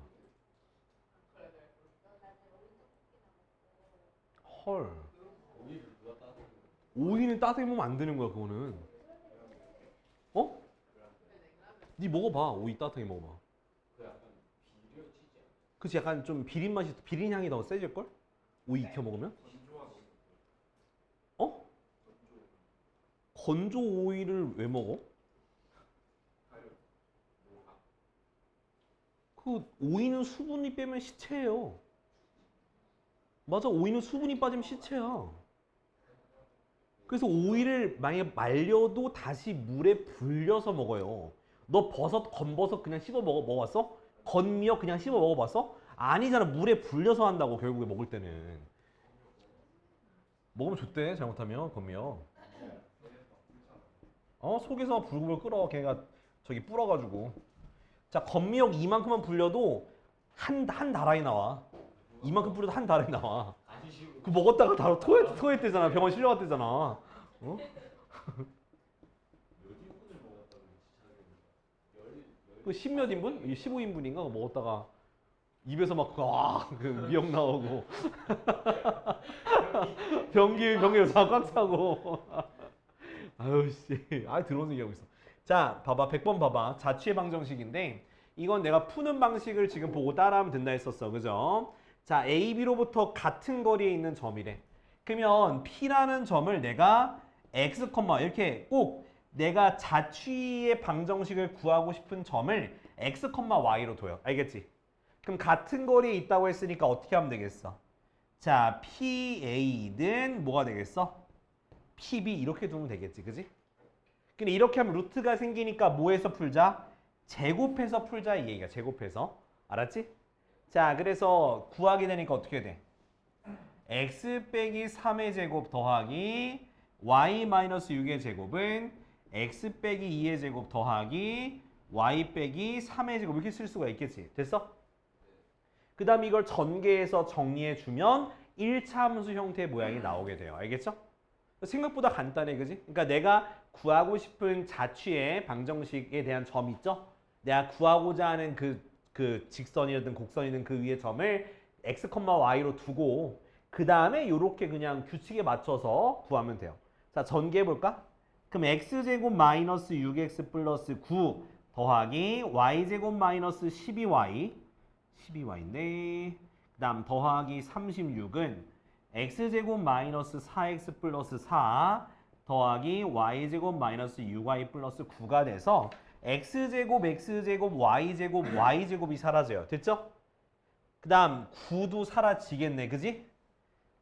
헐. 오이는 따뜻하게 먹으면 안 되는 거야, 그거는. 어? 니 먹어봐. 오이 따뜻하게 먹어봐. 그치, 약간 좀 비린 맛이, 비린 향이 더 세질걸? 오이 익혀 먹으면? 어? 건조 오이를 왜 먹어? 그 오이는 수분이 빼면 시체예요. 맞아, 오이는 수분이 빠지면 시체야. 그래서 오이를 만약에 말려도 다시 물에 불려서 먹어요. 너 건버섯 그냥 씹어 먹어봤어? 건미역 그냥 씹어 먹어봤어? 아니잖아. 물에 불려서 한다고 결국에 먹을 때는. 먹으면 좋대 잘못하면 건미역. 속에서 불금을 끓어. 걔가 저기 불어가지고. 자, 건미역 이만큼만 불려도 한 다라이 나와. 이만큼 뿌려도 한 다라이 나와. 그 먹었다가 바로 토했대잖아. 병원 실려갔대잖아. 어? 그 10몇 인분? 15인분인가? 먹었다가 입에서 막 그 미역 나오고 변기에서 꽉 차고. 아유 씨. 들어온 얘기하고 있어. 자, 봐봐. 100번 봐봐. 자취의 방정식인데 이건 내가 푸는 방식을 지금 보고 따라하면 된다 했었어. 그죠? 자, A, B로부터 같은 거리에 있는 점이래. 그러면 P라는 점을 내가 X, 이렇게 꼭 내가 자취의 방정식을 구하고 싶은 점을 X, Y로 둬요. 알겠지? 그럼 같은 거리에 있다고 했으니까 어떻게 하면 되겠어? 자, PA는 뭐가 되겠어? PB 이렇게 두면 되겠지. 그지? 근데 이렇게 하면 루트가 생기니까 뭐해서 풀자? 제곱해서 풀자 이 얘기야. 제곱해서. 알았지? 자, 그래서 구하게 되니까 어떻게 돼? x 빼기 3의 제곱 더하기 y-6의 제곱은 x 빼기 2의 제곱 더하기 y 빼기 3의 제곱 이렇게 쓸 수가 있겠지. 됐어? 그 다음 이걸 전개해서 정리해주면 1차 함수 형태의 모양이 나오게 돼요. 알겠죠? 생각보다 간단해. 그지? 그러니까 내가 구하고 싶은 자취의 방정식에 대한 점 있죠? 내가 구하고자 하는 그 직선이든 곡선이든 그 위에 점을 x, y로 두고 그 다음에 이렇게 그냥 규칙에 맞춰서 구하면 돼요. 자, 전개해볼까? 그럼 x제곱 마이너스 6x 플러스 9 더하기 y제곱 마이너스 12y인데 그 다음 더하기 36은 x제곱 마이너스 4x 플러스 4 더하기 y제곱 마이너스 6y 플러스 9가 돼서 x제곱, y제곱이 사라져요. 됐죠? 그 다음 9도 사라지겠네. 그지?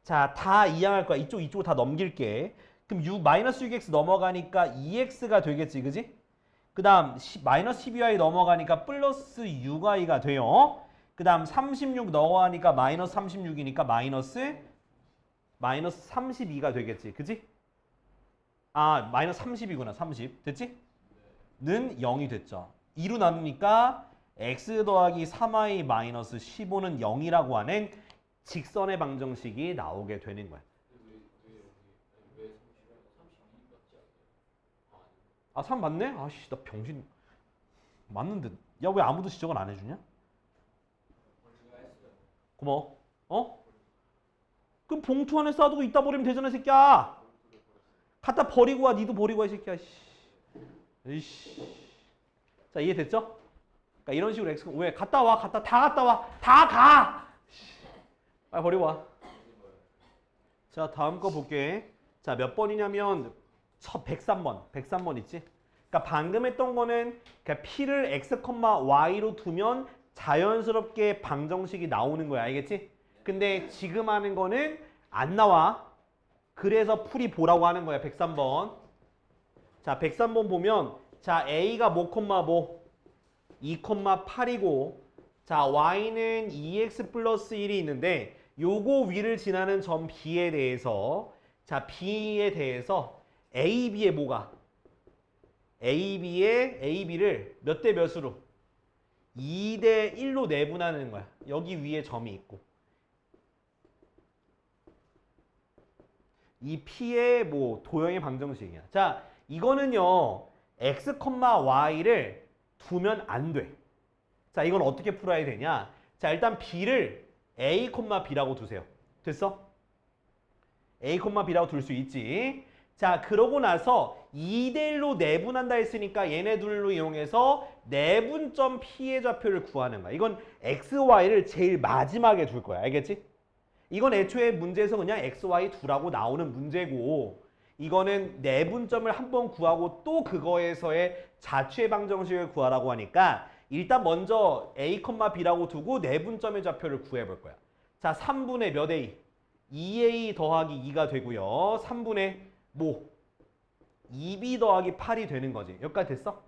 자, 다 이항할 거야. 이쪽으로 다 넘길게. 그럼 마이너스 6x 넘어가니까 2x가 되겠지. 그지? 그 다음 마이너스 12y 넘어가니까 플러스 6y가 돼요. 그 다음 36 넘어가니까 마이너스 36이니까 마이너스 32가 되겠지. 그지? 마이너스 30이구나. 30. 됐지? 는 0이 됐죠. 2로 나누니까 x 더하기 3y 마이너스 15는 0이라고 하는 직선의 방정식이 나오게 되는 거야. 3 맞네? 아씨, 나 병신. 맞는데. 야, 왜 아무도 지적을 안 해주냐? 고마워. 그럼 봉투 안에 싸두고 이따 버리면 되잖아, 새끼야. 갖다 버리고 와. 니도 버리고 와 이 새끼야. 이씨. 자 이해됐죠? 그러니까 이런 식으로 x 왜 갔다 와 다 갔다 와 다 가. 빨리 버리고 와. 자 다음 거 볼게. 자 몇 번이냐면 103번 있지? 그러니까 방금 했던 거는 그러니까 p를 x, y로 두면 자연스럽게 방정식이 나오는 거야. 알겠지? 근데 지금 하는 거는 안 나와. 그래서 풀이 보라고 하는 거야. 103번. 자 103번 보면 자 a가 뭐, 2,8이고 자 y는 2x 플러스 1이 있는데 요거 위를 지나는 점 b에 대해서 자 b에 대해서 ab의 뭐가? ab를 몇 대 몇으로? 2대 1로 내분하는 거야. 여기 위에 점이 있고 이 p의 뭐 도형의 방정식이야. 자 이거는요 x, y를 두면 안 돼. 자 이건 어떻게 풀어야 되냐? 자 일단 b를 a, b라고 두세요. 됐어? a, b라고 둘 수 있지. 자 그러고 나서 2대 1로 내분한다 했으니까 얘네 둘로 이용해서 내분점 p의 좌표를 구하는 거야. 이건 x, y를 제일 마지막에 둘 거야. 알겠지? 이건 애초에 문제에서 그냥 x, y 두라고 나오는 문제고 이거는 내분점을 한번 구하고 또 그거에서의 자취의 방정식을 구하라고 하니까 일단 먼저 a, b라고 두고 내분점의 좌표를 구해볼 거야. 자 3분의 몇 a? 2a 더하기 2가 되고요. 3분의 뭐? 2b 더하기 8이 되는 거지. 여기까지 됐어?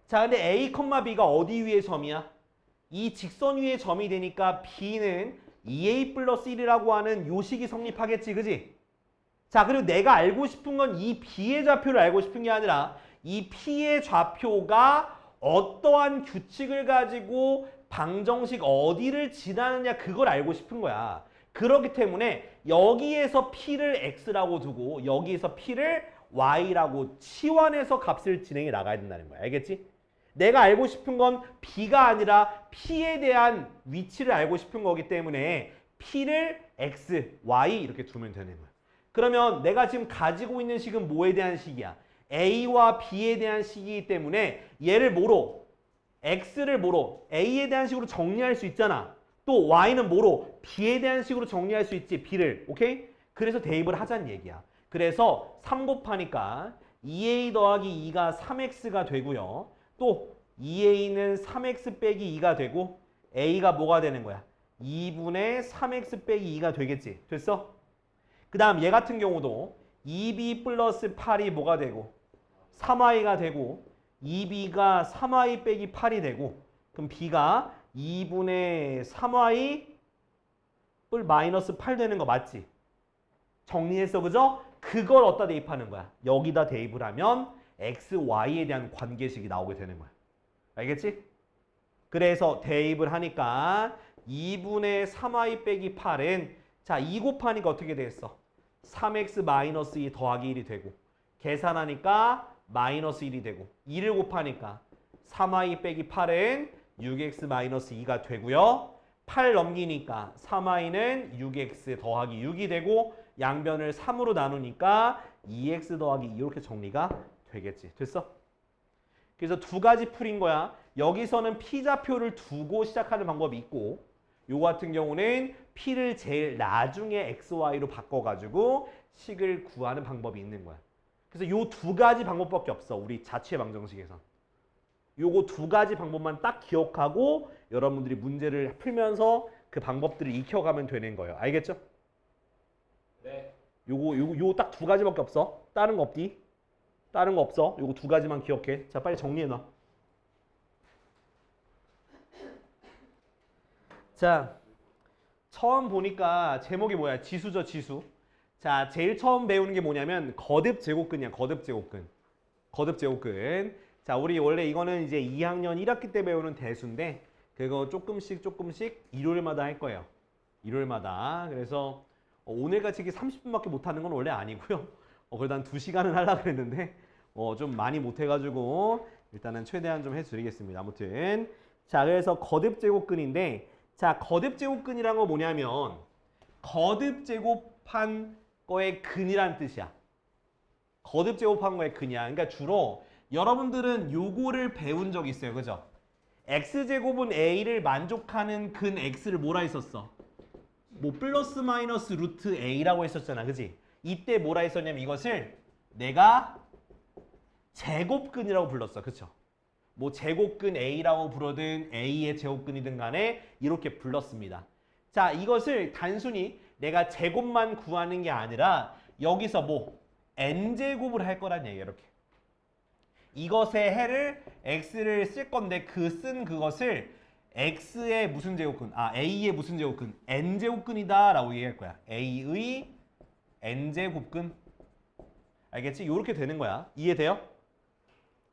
자 근데 a, b가 어디 위에 점이야? 이 직선 위에 점이 되니까 b는 2a 플러스 1이라고 하는 요식이 성립하겠지. 그지? 자 그리고 내가 알고 싶은 건 이 b의 좌표를 알고 싶은 게 아니라 이 p의 좌표가 어떠한 규칙을 가지고 방정식 어디를 지나느냐 그걸 알고 싶은 거야. 그렇기 때문에 여기에서 p를 x라고 두고 여기에서 p를 y라고 치환해서 값을 진행해 나가야 된다는 거야. 알겠지? 내가 알고 싶은 건 b가 아니라 p에 대한 위치를 알고 싶은 거기 때문에 p를 x, y 이렇게 두면 되는 거야. 그러면 내가 지금 가지고 있는 식은 뭐에 대한 식이야? a와 b에 대한 식이기 때문에 얘를 뭐로? x를 뭐로? a에 대한 식으로 정리할 수 있잖아. 또 y는 뭐로? b에 대한 식으로 정리할 수 있지. b를. 오케이? 그래서 대입을 하자는 얘기야. 그래서 3 곱하니까 2a 더하기 2가 3x가 되고요. 또 2a는 3x 빼기 2가 되고 a가 뭐가 되는 거야? 2분의 3x 빼기 2가 되겠지. 됐어? 그 다음 얘 같은 경우도 2b 플러스 8이 뭐가 되고 3y가 되고 2b가 3y 빼기 8이 되고 그럼 b가 2분의 3y 뿔 마이너스 8 되는 거 맞지? 정리했어. 그죠? 그걸 어디다 대입하는 거야? 여기다 대입을 하면 x, y에 대한 관계식이 나오게 되는 거야. 알겠지? 그래서 대입을 하니까 2분의 3y 빼기 8은 자 2 곱하니까 어떻게 됐어? 3x 마이너스 2 더하기 1이 되고 계산하니까 마이너스 1이 되고 2를 곱하니까 3y 빼기 8은 6x 마이너스 2가 되고요. 8 넘기니까 3y는 6x 더하기 6이 되고 양변을 3으로 나누니까 2x 더하기 2 이렇게 정리가 되겠지. 됐어? 그래서 두 가지 풀인 거야. 여기서는 p좌표를 두고 시작하는 방법이 있고 요 같은 경우는 p를 제일 나중에 x, y로 바꿔가지고 식을 구하는 방법이 있는 거야. 그래서 요 두 가지 방법밖에 없어. 우리 자취의 방정식에서. 요거 두 가지 방법만 딱 기억하고 여러분들이 문제를 풀면서 그 방법들을 익혀가면 되는 거예요. 알겠죠? 네. 요 딱 두 가지밖에 없어. 다른 거 없디? 다른 거 없어. 요거 두 가지만 기억해. 자, 빨리 정리해 놔. 자, 처음 보니까 제목이 뭐야? 지수죠, 지수. 자, 제일 처음 배우는 게 뭐냐면 거듭 제곱근이야. 거듭 제곱근. 거듭 제곱근. 자, 우리 원래 이거는 이제 2학년 1학기 때 배우는 대수인데 그거 조금씩 일요일마다 할 거예요. 일요일마다. 그래서 오늘같이 이렇게 30분밖에 못하는 건 원래 아니고요. 그래도 한 2시간은 하려고 그랬는데 좀 많이 못해가지고 일단은 최대한 좀 해드리겠습니다. 아무튼 자, 그래서 거듭 제곱근인데 자, 거듭 제곱근이란 건 뭐냐면 거듭 제곱한 거의 근이란 뜻이야. 거듭 제곱한 거의 근이야. 그러니까 주로 여러분들은 요거를 배운 적 있어요. 그죠? x제곱은 a를 만족하는 근 x를 뭐라 했었어? 뭐 플러스 마이너스 루트 a라고 했었잖아. 그지? 이때 뭐라 했었냐면 이것을 내가 제곱근이라고 불렀어. 그쵸? 뭐 제곱근 a라고 부르든 a의 제곱근이든 간에 이렇게 불렀습니다. 자, 이것을 단순히 내가 제곱만 구하는 게 아니라 여기서 뭐 n제곱을 할 거란 얘기야. 이렇게. 이것의 해를 x를 쓸 건데 그 쓴 그것을 x의 무슨 제곱근? a의 무슨 제곱근? n제곱근이다 라고 얘기할 거야. a의 n제곱근. 알겠지? 이렇게 되는 거야. 이해돼요?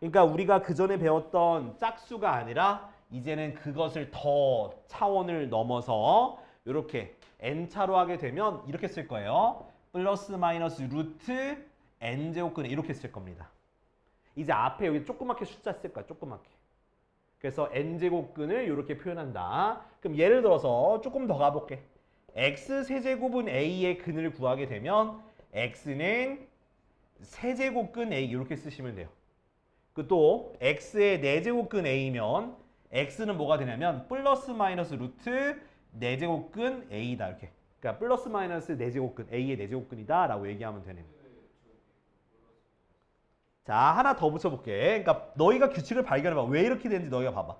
그러니까 우리가 그 전에 배웠던 짝수가 아니라 이제는 그것을 더 차원을 넘어서 이렇게 n차로 하게 되면 이렇게 쓸 거예요. 플러스 마이너스 루트 n제곱근 이렇게 쓸 겁니다. 이제 앞에 여기 조그맣게 숫자 쓸 거야. 조그맣게. 그래서 n제곱근을 이렇게 표현한다. 그럼 예를 들어서 조금 더 가볼게. x 세제곱은 a의 근을 구하게 되면 x는 세제곱근 a 이렇게 쓰시면 돼요. 그 또 x의 4제곱근 a면 x는 뭐가 되냐면 플러스 마이너스 루트 4제곱근 a다 이렇게. 그러니까 플러스 마이너스 4제곱근 a의 4제곱근이다 라고 얘기하면 되는 거예요. 자, 하나 더 붙여볼게. 그러니까 너희가 규칙을 발견해봐. 왜 이렇게 되는지 너희가 봐봐.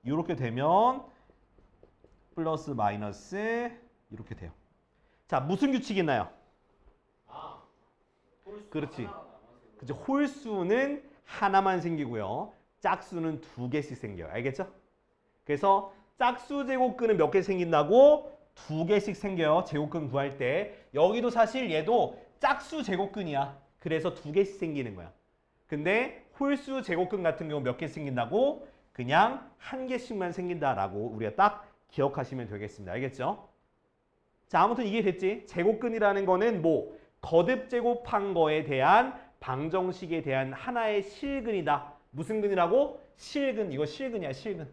이렇게 되면 플러스 마이너스 이렇게 돼요. 자, 무슨 규칙이 있나요? 그렇지. 그죠? 홀수는 하나만 생기고요. 짝수는 2개씩 생겨요. 알겠죠? 그래서 짝수 제곱근은 몇 개 생긴다고? 2개씩 생겨요. 제곱근 구할 때. 여기도 사실 얘도 짝수 제곱근이야. 그래서 2개씩 생기는 거야. 근데 홀수 제곱근 같은 경우 몇 개 생긴다고? 그냥 1개씩만 생긴다라고 우리가 딱 기억하시면 되겠습니다. 알겠죠? 자, 아무튼 이게 됐지? 제곱근이라는 거는 뭐 거듭 제곱한 거에 대한 방정식에 대한 하나의 실근이다. 무슨 근이라고? 실근. 이거 실근이야, 실근.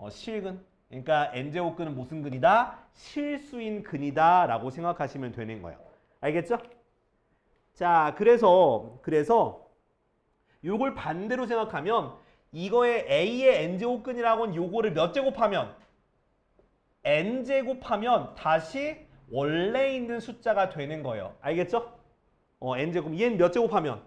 실근. 그러니까 n제곱근은 무슨 근이다? 실수인 근이다 라고 생각하시면 되는 거예요. 알겠죠? 자, 그래서 요걸 반대로 생각하면 이거의 a의 n제곱근이라고는 요거를 몇 제곱하면? n제곱하면 다시 원래 있는 숫자가 되는 거예요. 알겠죠? n제곱. 얘는 몇 제곱하면?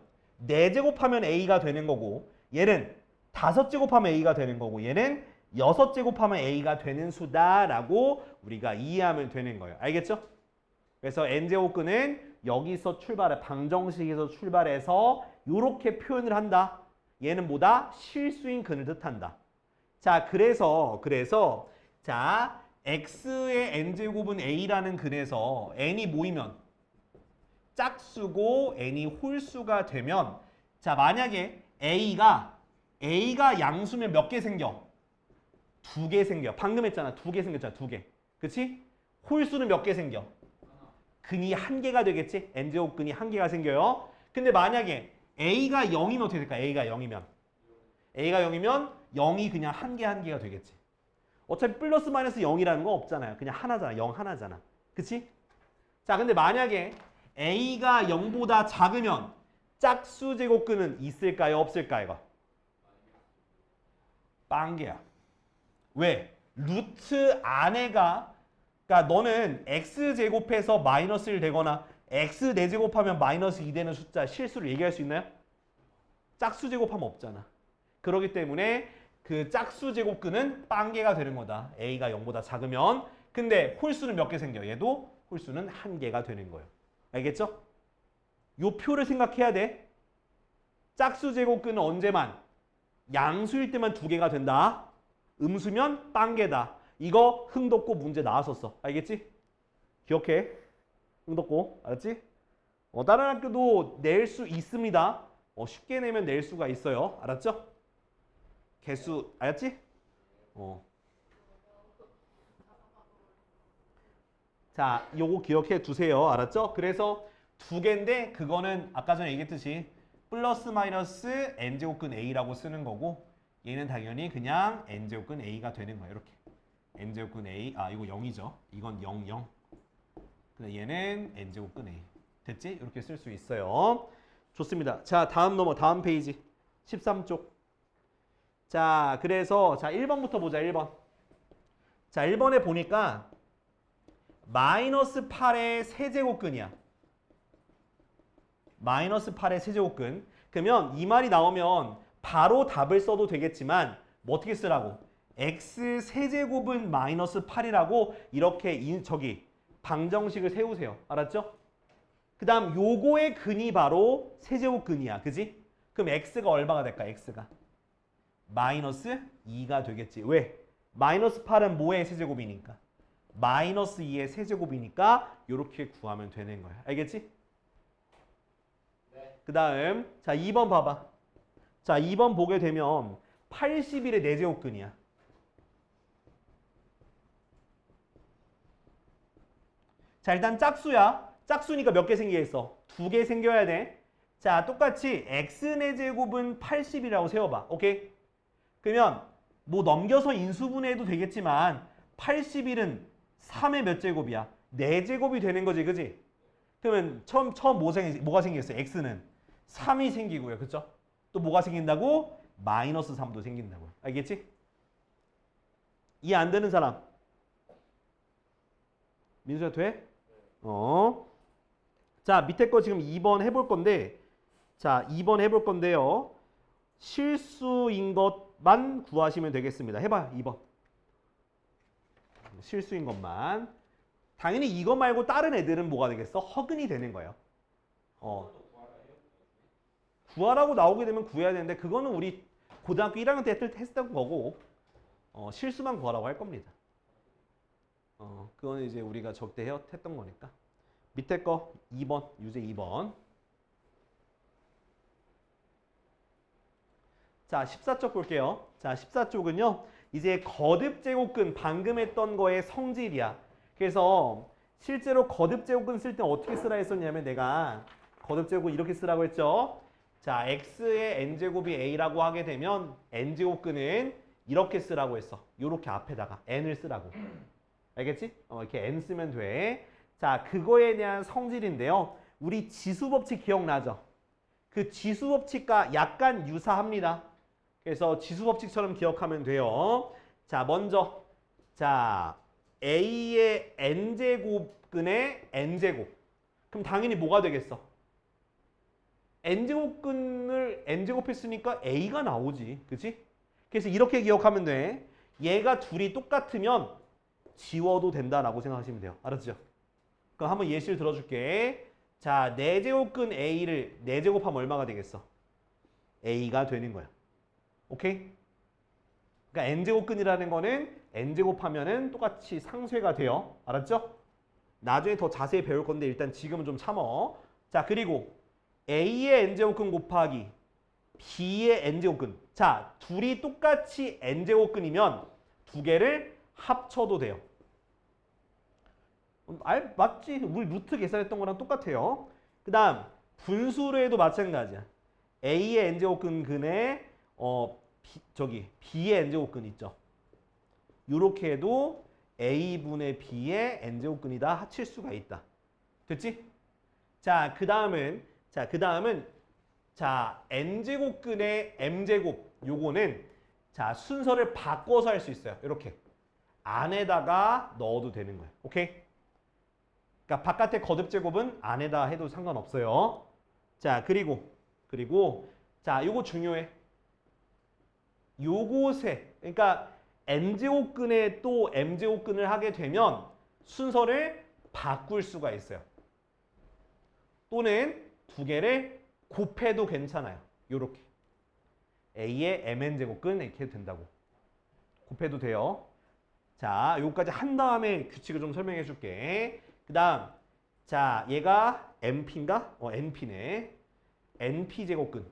4제곱하면 a가 되는 거고 얘는 5제곱하면 a가 되는 거고 얘는 6제곱하면 a가 되는 수다라고 우리가 이해하면 되는 거예요. 알겠죠? 그래서 n제곱근은 여기서 방정식에서 출발해서 이렇게 표현을 한다. 얘는 뭐다? 실수인 근을 뜻한다. 자, 그래서 자, x의 n제곱은 a라는 근에서 n이 모이면 짝수고 n이 홀수가 되면 자, 만약에 a가 양수면 몇 개 생겨? 2개 생겨. 방금 했잖아. 2개 생겼잖아. 2개. 그치? 홀수는 몇 개 생겨? 근이 1개가 되겠지? n제곱근이 1개가 생겨요. 근데 만약에 a가 0이면 어떻게 될까? a가 0이면 0이 그냥 1개가 되겠지. 어차피 플러스 마이너스 0이라는 거 없잖아요. 그냥 하나잖아. 0 하나잖아. 그치? 자, 근데 만약에 a가 0보다 작으면 짝수 제곱근은 있을까요? 없을까요? 빵개야. 왜? 루트 안에가 그러니까 너는 x제곱해서 마이너스 1 되거나 x 4제곱하면 마이너스 2 되는 숫자 실수를 얘기할 수 있나요? 짝수 제곱하면 없잖아. 그렇기 때문에 그 짝수 제곱근은 빵개가 되는 거다. a가 0보다 작으면. 근데 홀수는 몇 개 생겨? 얘도 홀수는 1개가 되는 거예요. 알겠죠? 요 표를 생각해야 돼. 짝수 제곱근은 언제만? 양수일 때만 2개가 된다. 음수면 빵개다. 이거 흥덕고 문제 나왔었어. 알겠지? 기억해. 흥덕고. 알았지? 다른 학교도 낼 수 있습니다. 쉽게 내면 낼 수가 있어요. 알았죠? 개수 알았지? 자, 요거 기억해 두세요. 알았죠? 그래서 2개인데 그거는 아까 전에 얘기했듯이 플러스 마이너스 n제곱근 a라고 쓰는 거고 얘는 당연히 그냥 n제곱근 a가 되는 거예요. 이렇게 n제곱근 a 이거 0이죠. 이건 0, 0. 근데 얘는 n제곱근 a. 됐지? 이렇게 쓸 수 있어요. 좋습니다. 자, 다음 페이지. 13쪽. 자, 그래서 자, 1번부터 보자. 1번. 자, 1번에 보니까 마이너스 8의 세제곱근이야. 마이너스 8의 세제곱근. 그러면 이 말이 나오면 바로 답을 써도 되겠지만 뭐 어떻게 쓰라고? x 세제곱은 마이너스 8이라고 이렇게 방정식을 세우세요. 알았죠? 그 다음 요거의 근이 바로 세제곱근이야. 그지? 그럼 x가 얼마가 될까? x가 마이너스 2가 되겠지. 왜? 마이너스 8은 뭐의 세제곱이니까? 마이너스 2의 세제곱이니까 이렇게 구하면 되는 거야. 알겠지? 그 다음 자 2번 봐봐. 자 2번 보게 되면 81의 4제곱근이야. 자 일단 짝수야. 짝수니까 몇 개 생기겠어? 2개 생겨야 돼. 자 똑같이 x 4제곱은 80이라고 세워봐. 오케이? 그러면 뭐 넘겨서 인수분해해도 되겠지만 81은 3의 몇 제곱이야? 4제곱이 되는 거지. 그지? 그러면 처음 뭐가 생겼어요? x는 3이 생기고요. 그쵸? 또 뭐가 생긴다고? 마이너스 3도 생긴다고요. 알겠지? 이해 안 되는 사람? 민수야 돼? 자 밑에 거 지금 2번 해볼 건데 자 2번 해볼 건데요. 실수인 것만 구하시면 되겠습니다. 해봐 2번. 실수인 것만. 당연히 이거 말고 다른 애들은 뭐가 되겠어? 허근이 되는 거예요. 구하라고 나오게 되면 구해야 되는데 그거는 우리 고등학교 1학년 때 했던 거고 실수만 구하라고 할 겁니다. 그거는 이제 우리가 적대 했던 거니까. 밑에 거 2번, 유제 2번. 자, 14쪽 볼게요. 자, 14쪽은요. 이제 거듭제곱근 방금 했던 거의 성질이야. 그래서 실제로 거듭제곱근 쓸 때 어떻게 쓰라 했었냐면 내가 거듭제곱근 이렇게 쓰라고 했죠. 자, x의 n제곱이 a라고 하게 되면 n제곱근은 이렇게 쓰라고 했어. 이렇게 앞에다가 n을 쓰라고. 알겠지? 이렇게 n 쓰면 돼. 자, 그거에 대한 성질인데요. 우리 지수법칙 기억나죠? 그 지수법칙과 약간 유사합니다. 그래서 지수법칙처럼 기억하면 돼요. 자, 먼저 자 a의 n제곱근의 n제곱. 그럼 당연히 뭐가 되겠어? n제곱근을 n제곱했으니까 a가 나오지. 그치? 그래서 이렇게 기억하면 돼. 얘가 둘이 똑같으면 지워도 된다라고 생각하시면 돼요. 알았죠? 그럼 한번 예시를 들어줄게. 자, 4제곱근 a를 4제곱하면 얼마가 되겠어? a가 되는 거야. 오케이? 그러니까 n제곱근이라는 거는 n제곱하면은 똑같이 상쇄가 돼요. 알았죠? 나중에 더 자세히 배울 건데 일단 지금은 좀 참어. 자, 그리고 a의 n제곱근 곱하기 b의 n제곱근. 자, 둘이 똑같이 n제곱근이면 두 개를 합쳐도 돼요. 맞지? 우리 루트 계산했던 거랑 똑같아요. 그 다음 분수로 해도 마찬가지야. a의 n제곱근 근에 b의 n제곱근 있죠. 요렇게 해도 a분의 b의 n제곱근이다 합칠 수가 있다. 됐지? 자, 그 다음은 n제곱근의 m제곱 요거는 자, 순서를 바꿔서 할 수 있어요. 이렇게 안에다가 넣어도 되는 거예요. 오케이? 그러니까 바깥에 거듭제곱은 안에다 해도 상관없어요. 자, 그리고 자, 요거 중요해. 요곳에 그러니까 n제곱근에 또 m제곱근을 하게 되면 순서를 바꿀 수가 있어요. 또는 두 개를 곱해도 괜찮아요. 요렇게 a의 mn제곱근 이렇게 해도 된다고. 곱해도 돼요. 자, 요거까지 한 다음에 규칙을 좀 설명해 줄게. 그 다음 자, 얘가 np인가? np네. np제곱근.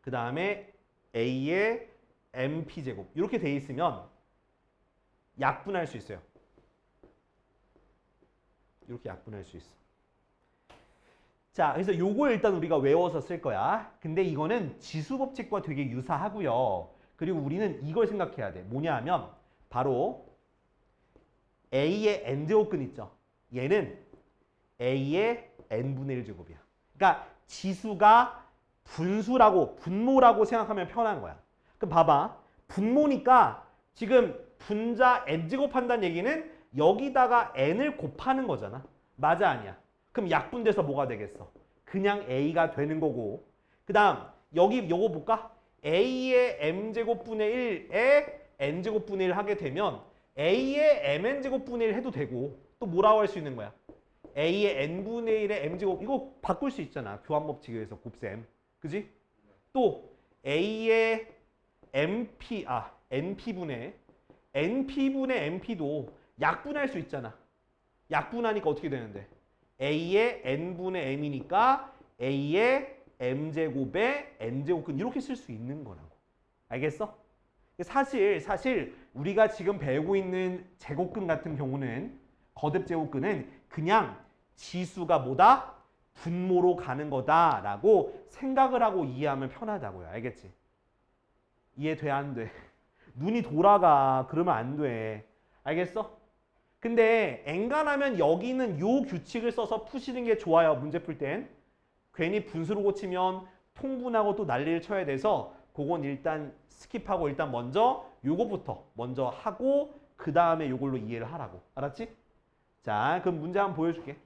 그 다음에 a의 np제곱. 이렇게 돼 있으면 약분할 수 있어요. 이렇게 약분할 수 있어. 자, 그래서 요거 일단 우리가 외워서 쓸 거야. 근데 이거는 지수법칙과 되게 유사하고요. 그리고 우리는 이걸 생각해야 돼. 뭐냐 하면 바로 A의 n제곱근 있죠. 얘는 A의 n분의 1제곱이야. 그러니까 지수가 분모라고 생각하면 편한 거야. 그럼 봐봐. 분모니까 지금 분자 n제곱 한다는 얘기는 여기다가 n을 곱하는 거잖아. 맞아 아니야? 그럼 약분돼서 뭐가 되겠어? 그냥 A가 되는 거고. 그 다음 여기 요거 볼까? A의 m제곱분의 1에 n제곱분의 1 하게 되면 A의 mn제곱분의 1 해도 되고 또 뭐라고 할 수 있는 거야? A의 n분의 1의 m제곱 이거 바꿀 수 있잖아. 교환법칙에 의해서 곱셈. 그지? 또 A의 np분의 np도 약분할 수 있잖아. 약분하니까 어떻게 되는데? A의 n분의 m이니까 A의 m제곱의 n제곱근 이렇게 쓸 수 있는 거라고. 알겠어? 사실 우리가 지금 배우고 있는 제곱근 같은 경우는 거듭 제곱근은 그냥 지수가 뭐다? 분모로 가는 거다라고 생각을 하고 이해하면 편하다고요. 알겠지? 이해돼 안 돼? 눈이 돌아가. 그러면 안 돼. 알겠어? 근데 엔간하면 여기는 요 규칙을 써서 푸시는 게 좋아요. 문제 풀 땐. 괜히 분수로 고치면 통분하고 또 난리를 쳐야 돼서 그건 일단 스킵하고 일단 먼저 요거부터 먼저 하고 그 다음에 요걸로 이해를 하라고. 알았지? 자, 그럼 문제 한번 보여줄게.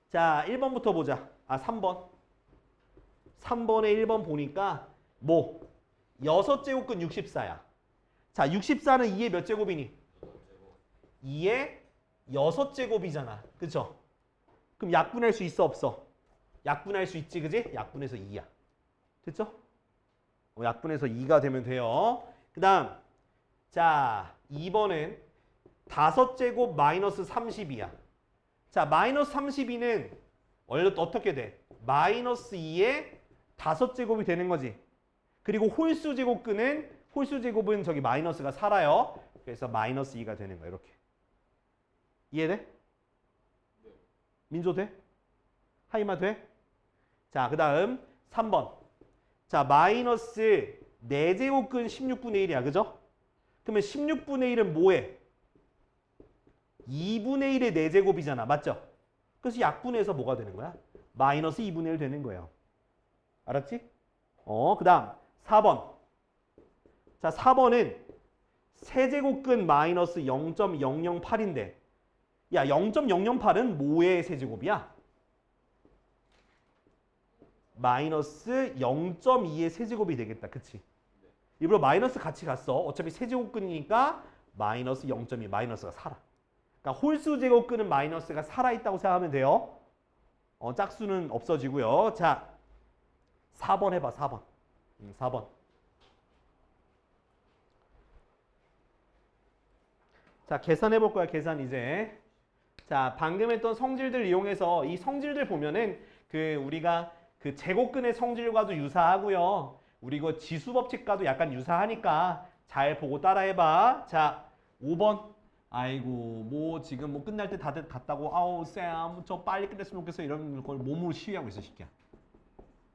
자, 1번부터 보자. 3번. 3번에 1번 보니까 뭐 6제곱근 64야. 자, 64는 2의 몇 제곱이니? 2의 6제곱이잖아. 그쵸? 그럼 약분할 수 있어 없어? 약분할 수 있지. 그지? 약분해서 2야. 됐죠? 약분해서 2가 되면 돼요. 그 다음 자 2번은 5제곱 마이너스 30이야. 자 마이너스 32는 원래 어떻게 돼? 마이너스 2의 5제곱이 되는 거지. 그리고 홀수제곱은 저기 마이너스가 살아요. 그래서 마이너스 2가 되는 거야. 이렇게. 이해돼? 민조 돼? 하이마 돼? 자, 그 다음 3번. 자, 마이너스 4제곱근 16분의 1이야. 그죠? 그러면 16분의 1은 뭐해? 2분의 1의 4제곱이잖아. 맞죠? 그래서 약분해서 뭐가 되는 거야? 마이너스 2분의 1 되는 거예요. 알았지? 그 다음 4번. 자, 4번은 세제곱근 마이너스 0.008인데 야, 0.008은 뭐의 세제곱이야? 마이너스 0.2의 세제곱이 되겠다. 그치? 일부러 마이너스 같이 갔어. 어차피 세제곱근이니까 마이너스 0.2 마이너스가 살아. 그러니까 홀수 제곱근은 마이너스가 살아있다고 생각하면 돼요. 짝수는 없어지고요. 자, 4번 해봐. 4번. 4번. 자, 계산해 볼 거야. 계산 이제. 자, 방금 했던 성질들 이용해서 이 성질들 보면은 우리가 제곱근의 성질과도 유사하고요. 우리 이거 지수법칙과도 약간 유사하니까 잘 보고 따라해봐. 자, 5번. 아이고, 뭐 지금 뭐 끝날 때 다들 갔다고 아우 쌤, 저 빨리 끝냈으면 좋겠어 이런 걸 몸으로 시위하고 있어, 새끼야.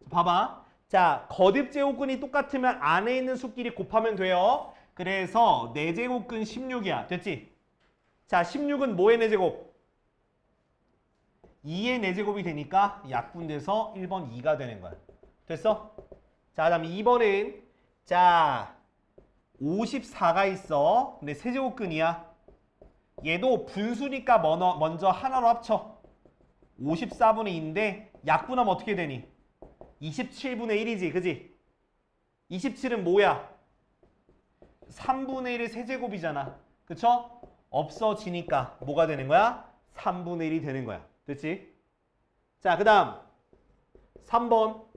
봐봐. 자, 거듭 제곱근이 똑같으면 안에 있는 수끼리 곱하면 돼요. 그래서 4제곱근 16이야. 됐지? 자, 16은 뭐의 4제곱? 2의 4제곱이 되니까 약분돼서 1번 2가 되는 거야. 됐어? 자, 다음 2번은 자 54가 있어. 근데 세제곱근이야. 얘도 분수니까 먼저 하나로 합쳐. 54분의 2인데 약분하면 어떻게 되니? 27분의 1이지. 그지? 27은 뭐야? 3분의 1의 세제곱이잖아. 그쵸? 없어지니까 뭐가 되는 거야? 3분의 1이 되는 거야. 됐지? 자, 그 다음 3번.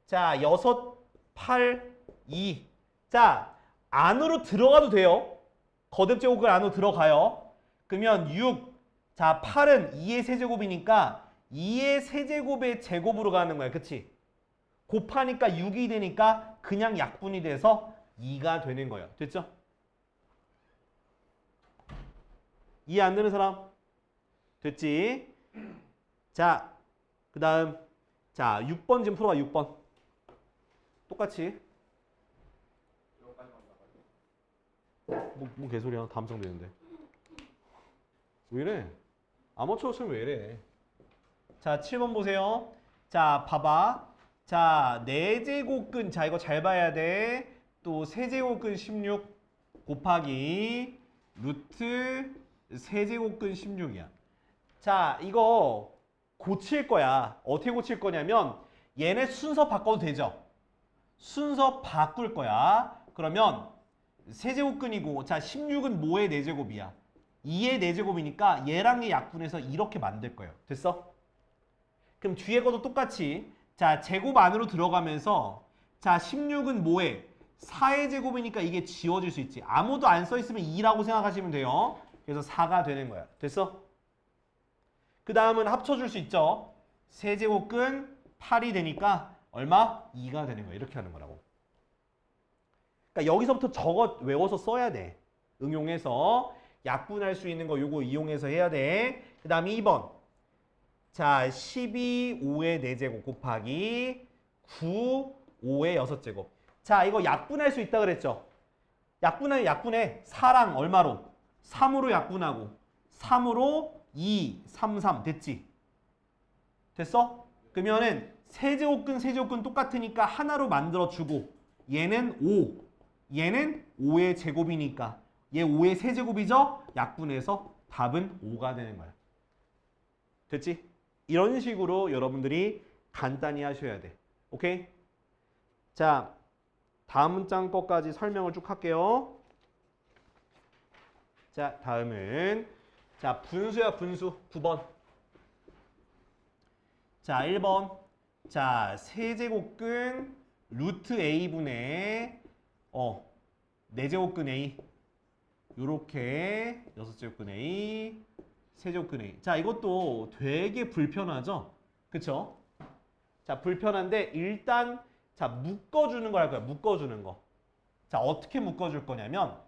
자, 6, 8, 2. 자, 안으로 들어가도 돼요. 거듭 제곱근 안으로 들어가요. 그러면 6. 자, 8은 2의 세제곱이니까 2의 세제곱의 제곱으로 가는 거야. 그치? 곱하니까 6이 되니까 그냥 약분이 돼서 2가 되는 거예요. 됐죠? 이해 안 되는 사람? 됐지? 자, 그 다음 자 6번 좀 풀어봐. 6번 똑같이 뭐 개소리야. 다음 장 되는데 왜 이래? 아마추어처럼 왜 이래? 자, 7번 보세요. 자, 봐봐. 자, 4제곱근, 자, 이거 잘 봐야 돼. 또 세제곱근 16 곱하기 루트 세제곱근 16이야. 자, 이거 고칠 거야. 어떻게 고칠 거냐면 얘네 순서 바꿔도 되죠? 순서 바꿀 거야. 그러면 세제곱근이고, 자, 16은 뭐의 4제곱이야? 2의 4제곱이니까 얘랑 얘 약분해서 이렇게 만들 거예요. 됐어? 그럼 뒤에 것도 똑같이, 자, 제곱 안으로 들어가면서, 자, 16은 뭐에? 4의 제곱이니까 이게 지워질 수 있지. 아무도 안 써 있으면 2라고 생각하시면 돼요. 그래서 4가 되는 거야. 됐어? 그 다음은 합쳐줄 수 있죠. 세제곱근 8이 되니까 얼마? 2가 되는 거야. 이렇게 하는 거라고. 그러니까 여기서부터 저거 외워서 써야 돼. 응용해서 약분할 수 있는 거 요거 이용해서 해야 돼. 그 다음에 2번. 자, 12, 5의 4제곱 곱하기 9, 5의 6제곱. 자, 이거 약분할 수 있다 그랬죠? 약분해. 4랑 얼마로? 3으로 약분하고 3으로 2, 3, 3 됐지? 됐어? 그러면은 세제곱근 똑같으니까 하나로 만들어주고 얘는 5, 얘는 5의 제곱이니까 얘 5의 세제곱이죠? 약분해서 답은 5가 되는 거야. 됐지? 이런 식으로 여러분들이 간단히 하셔야 돼. 오케이? 자, 다음 문장 거까지 설명을 쭉 할게요. 자, 다음은 자, 분수야, 분수. 9번. 자, 1번. 자, 세제곱근 루트 a분의 4제곱근 a. 요렇게 6제곱근 a, 세제곱근 a. 자, 이것도 되게 불편하죠? 그쵸? 자, 불편한데 일단 자, 묶어주는 걸 할 거야. 묶어주는 거. 자, 어떻게 묶어줄 거냐면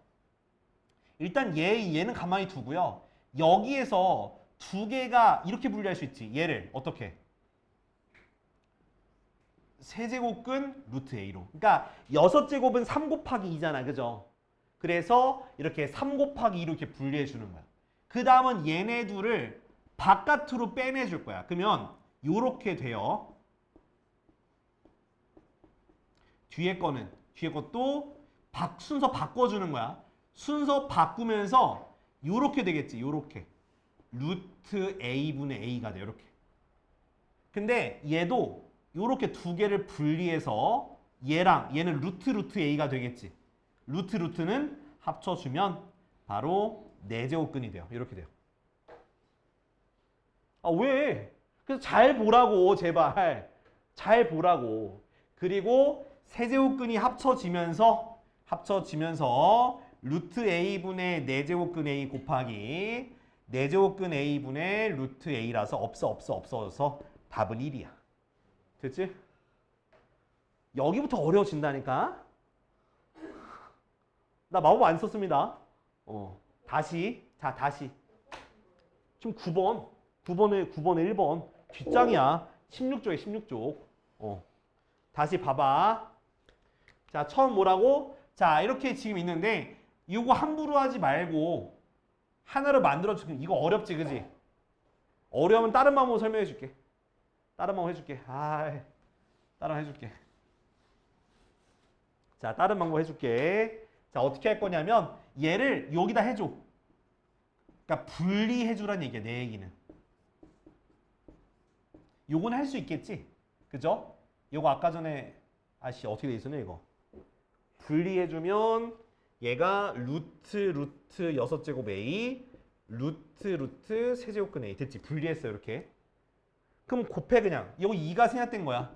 일단 얘는 가만히 두고요. 여기에서 두 개가 이렇게 분리할 수 있지. 얘를 어떻게? 세제곱근 루트 a로. 그러니까 6제곱은 3 곱하기 2잖아. 그죠? 그래서 이렇게 3 곱하기 2로 이렇게 분리해 주는 거야. 그 다음은 얘네 둘을 바깥으로 빼내줄 거야. 그러면 요렇게 돼요. 뒤에 것도 순서 바꿔주는 거야. 순서 바꾸면서 요렇게 되겠지. 요렇게. 루트 a분의 a가 돼. 요렇게. 근데 얘도 요렇게 두 개를 분리해서 얘는 루트 a가 되겠지. 루트는 합쳐주면 바로 4제곱근이 돼요. 이렇게 돼요. 아, 왜? 그래서 잘 보라고, 제발. 잘 보라고. 그리고 세제곱근이 합쳐지면서 루트 a분의 4제곱근 a 곱하기 4제곱근 a분의 루트 a라서 없어져서 답은 1이야. 됐지? 여기부터 어려워진다니까? 나 마법 안 썼습니다. 다시. 자, 다시. 지금 9번에 1번. 뒷장이야. 16쪽에 16쪽. 다시 봐봐. 자, 처음 뭐라고? 자, 이렇게 지금 있는데 이거 함부로 하지 말고 하나로 만들어줄게. 이거 어렵지, 그지? 어려우면 다른 방법으로 설명해 줄게. 다른 방법 해줄게. 다른 방법 해줄게. 자, 다른 방법 해줄게. 자, 어떻게 할 거냐면 얘를 여기다 해줘. 그러니까 분리해주란 얘기야, 내 얘기는. 요건 할 수 있겠지? 그죠? 요거 아까 전에 어떻게 돼 있었냐 이거. 분리해주면 얘가 루트 6제곱 a 루트 세제곱근 a 됐지? 분리했어 이렇게. 그럼 곱해 그냥. 여기 2가 생략된 거야.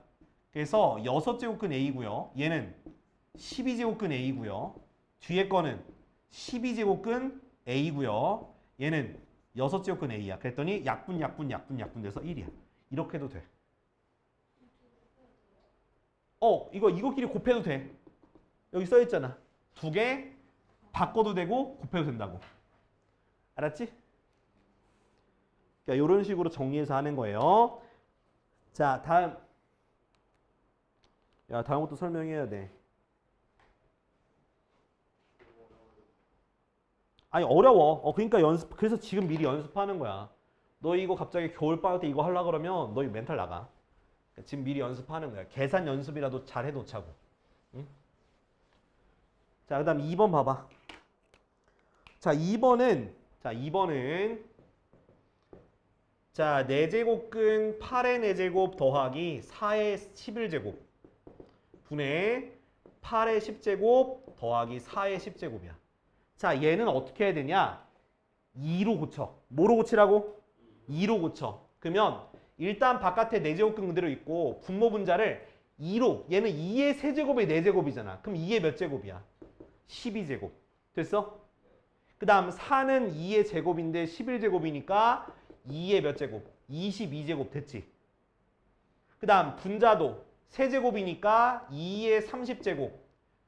그래서 6제곱근 a고요. 얘는 12제곱근 a고요. 뒤에 거는 12제곱근 a고요. 얘는 6제곱근 a야. 그랬더니 약분 돼서 1이야. 이렇게 해도 돼. 이거끼리 곱해도 돼. 여기 써있잖아. 두 개 바꿔도 되고 곱해도 된다고. 알았지? 그러니까 이런 식으로 정리해서 하는 거예요. 자, 다음. 다음 것도 설명해야 돼. 아니 어려워. 그러니까 그래서 지금 미리 연습하는 거야. 너 이거 갑자기 겨울방학 때 이거 하려고 그러면 너 멘탈 나가. 그러니까 지금 미리 연습하는 거야. 계산 연습이라도 잘 해놓자고. 응? 자, 그 다음 2번 봐봐. 자, 2번은 자, 4제곱근 8의 4제곱 더하기 4의 11제곱 분의 8의 10제곱 더하기 4의 10제곱이야. 자, 얘는 어떻게 해야 되냐? 2로 고쳐. 뭐로 고치라고? 2로 고쳐. 그러면 일단 바깥에 4제곱근 그대로 있고 분모 분자를 2로, 얘는 2의 세제곱의 4제곱이잖아. 그럼 2의 몇 제곱이야? 12제곱. 됐어? 그 다음 4는 2의 제곱인데 11제곱이니까 2의 몇 제곱? 22제곱 됐지? 그 다음 분자도 세제곱이니까 2의 30제곱.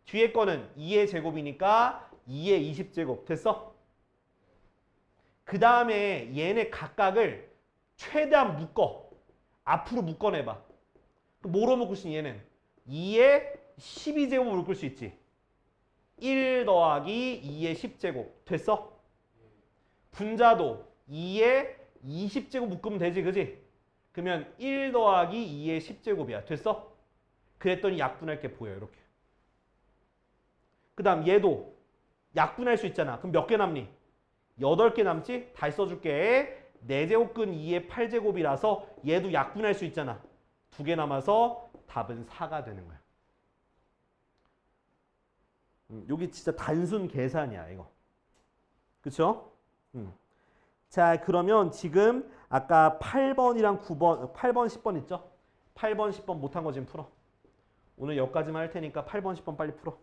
뒤에 거는 2의 제곱이니까 2의 20제곱. 됐어? 그 다음에 얘네 각각을 최대한 묶어. 앞으로 묶어내봐. 뭐로 묶을 수 있니 얘는? 2의 12제곱을 묶을 수 있지. 1 더하기 2의 10제곱. 됐어? 분자도 2의 20제곱 묶으면 되지. 그지? 그러면 1 더하기 2의 10제곱이야. 됐어? 그랬더니 약분할 게 보여. 이렇게. 그 다음 얘도 약분할 수 있잖아. 그럼 몇 개 남니? 8개 남지? 다시 써줄게. 4제곱근 2의 8제곱이라서 얘도 약분할 수 있잖아. 2개 남아서 답은 4가 되는 거야. 여기 진짜 단순 계산이야 이거. 그쵸? 자, 그러면 지금 아까 8번이랑 9번, 8번, 10번 있죠? 8번, 10번 못한 거 지금 풀어. 오늘 여기까지만 할 테니까 8번, 10번 빨리 풀어.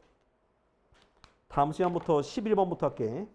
다음 시간부터 11번부터 할게.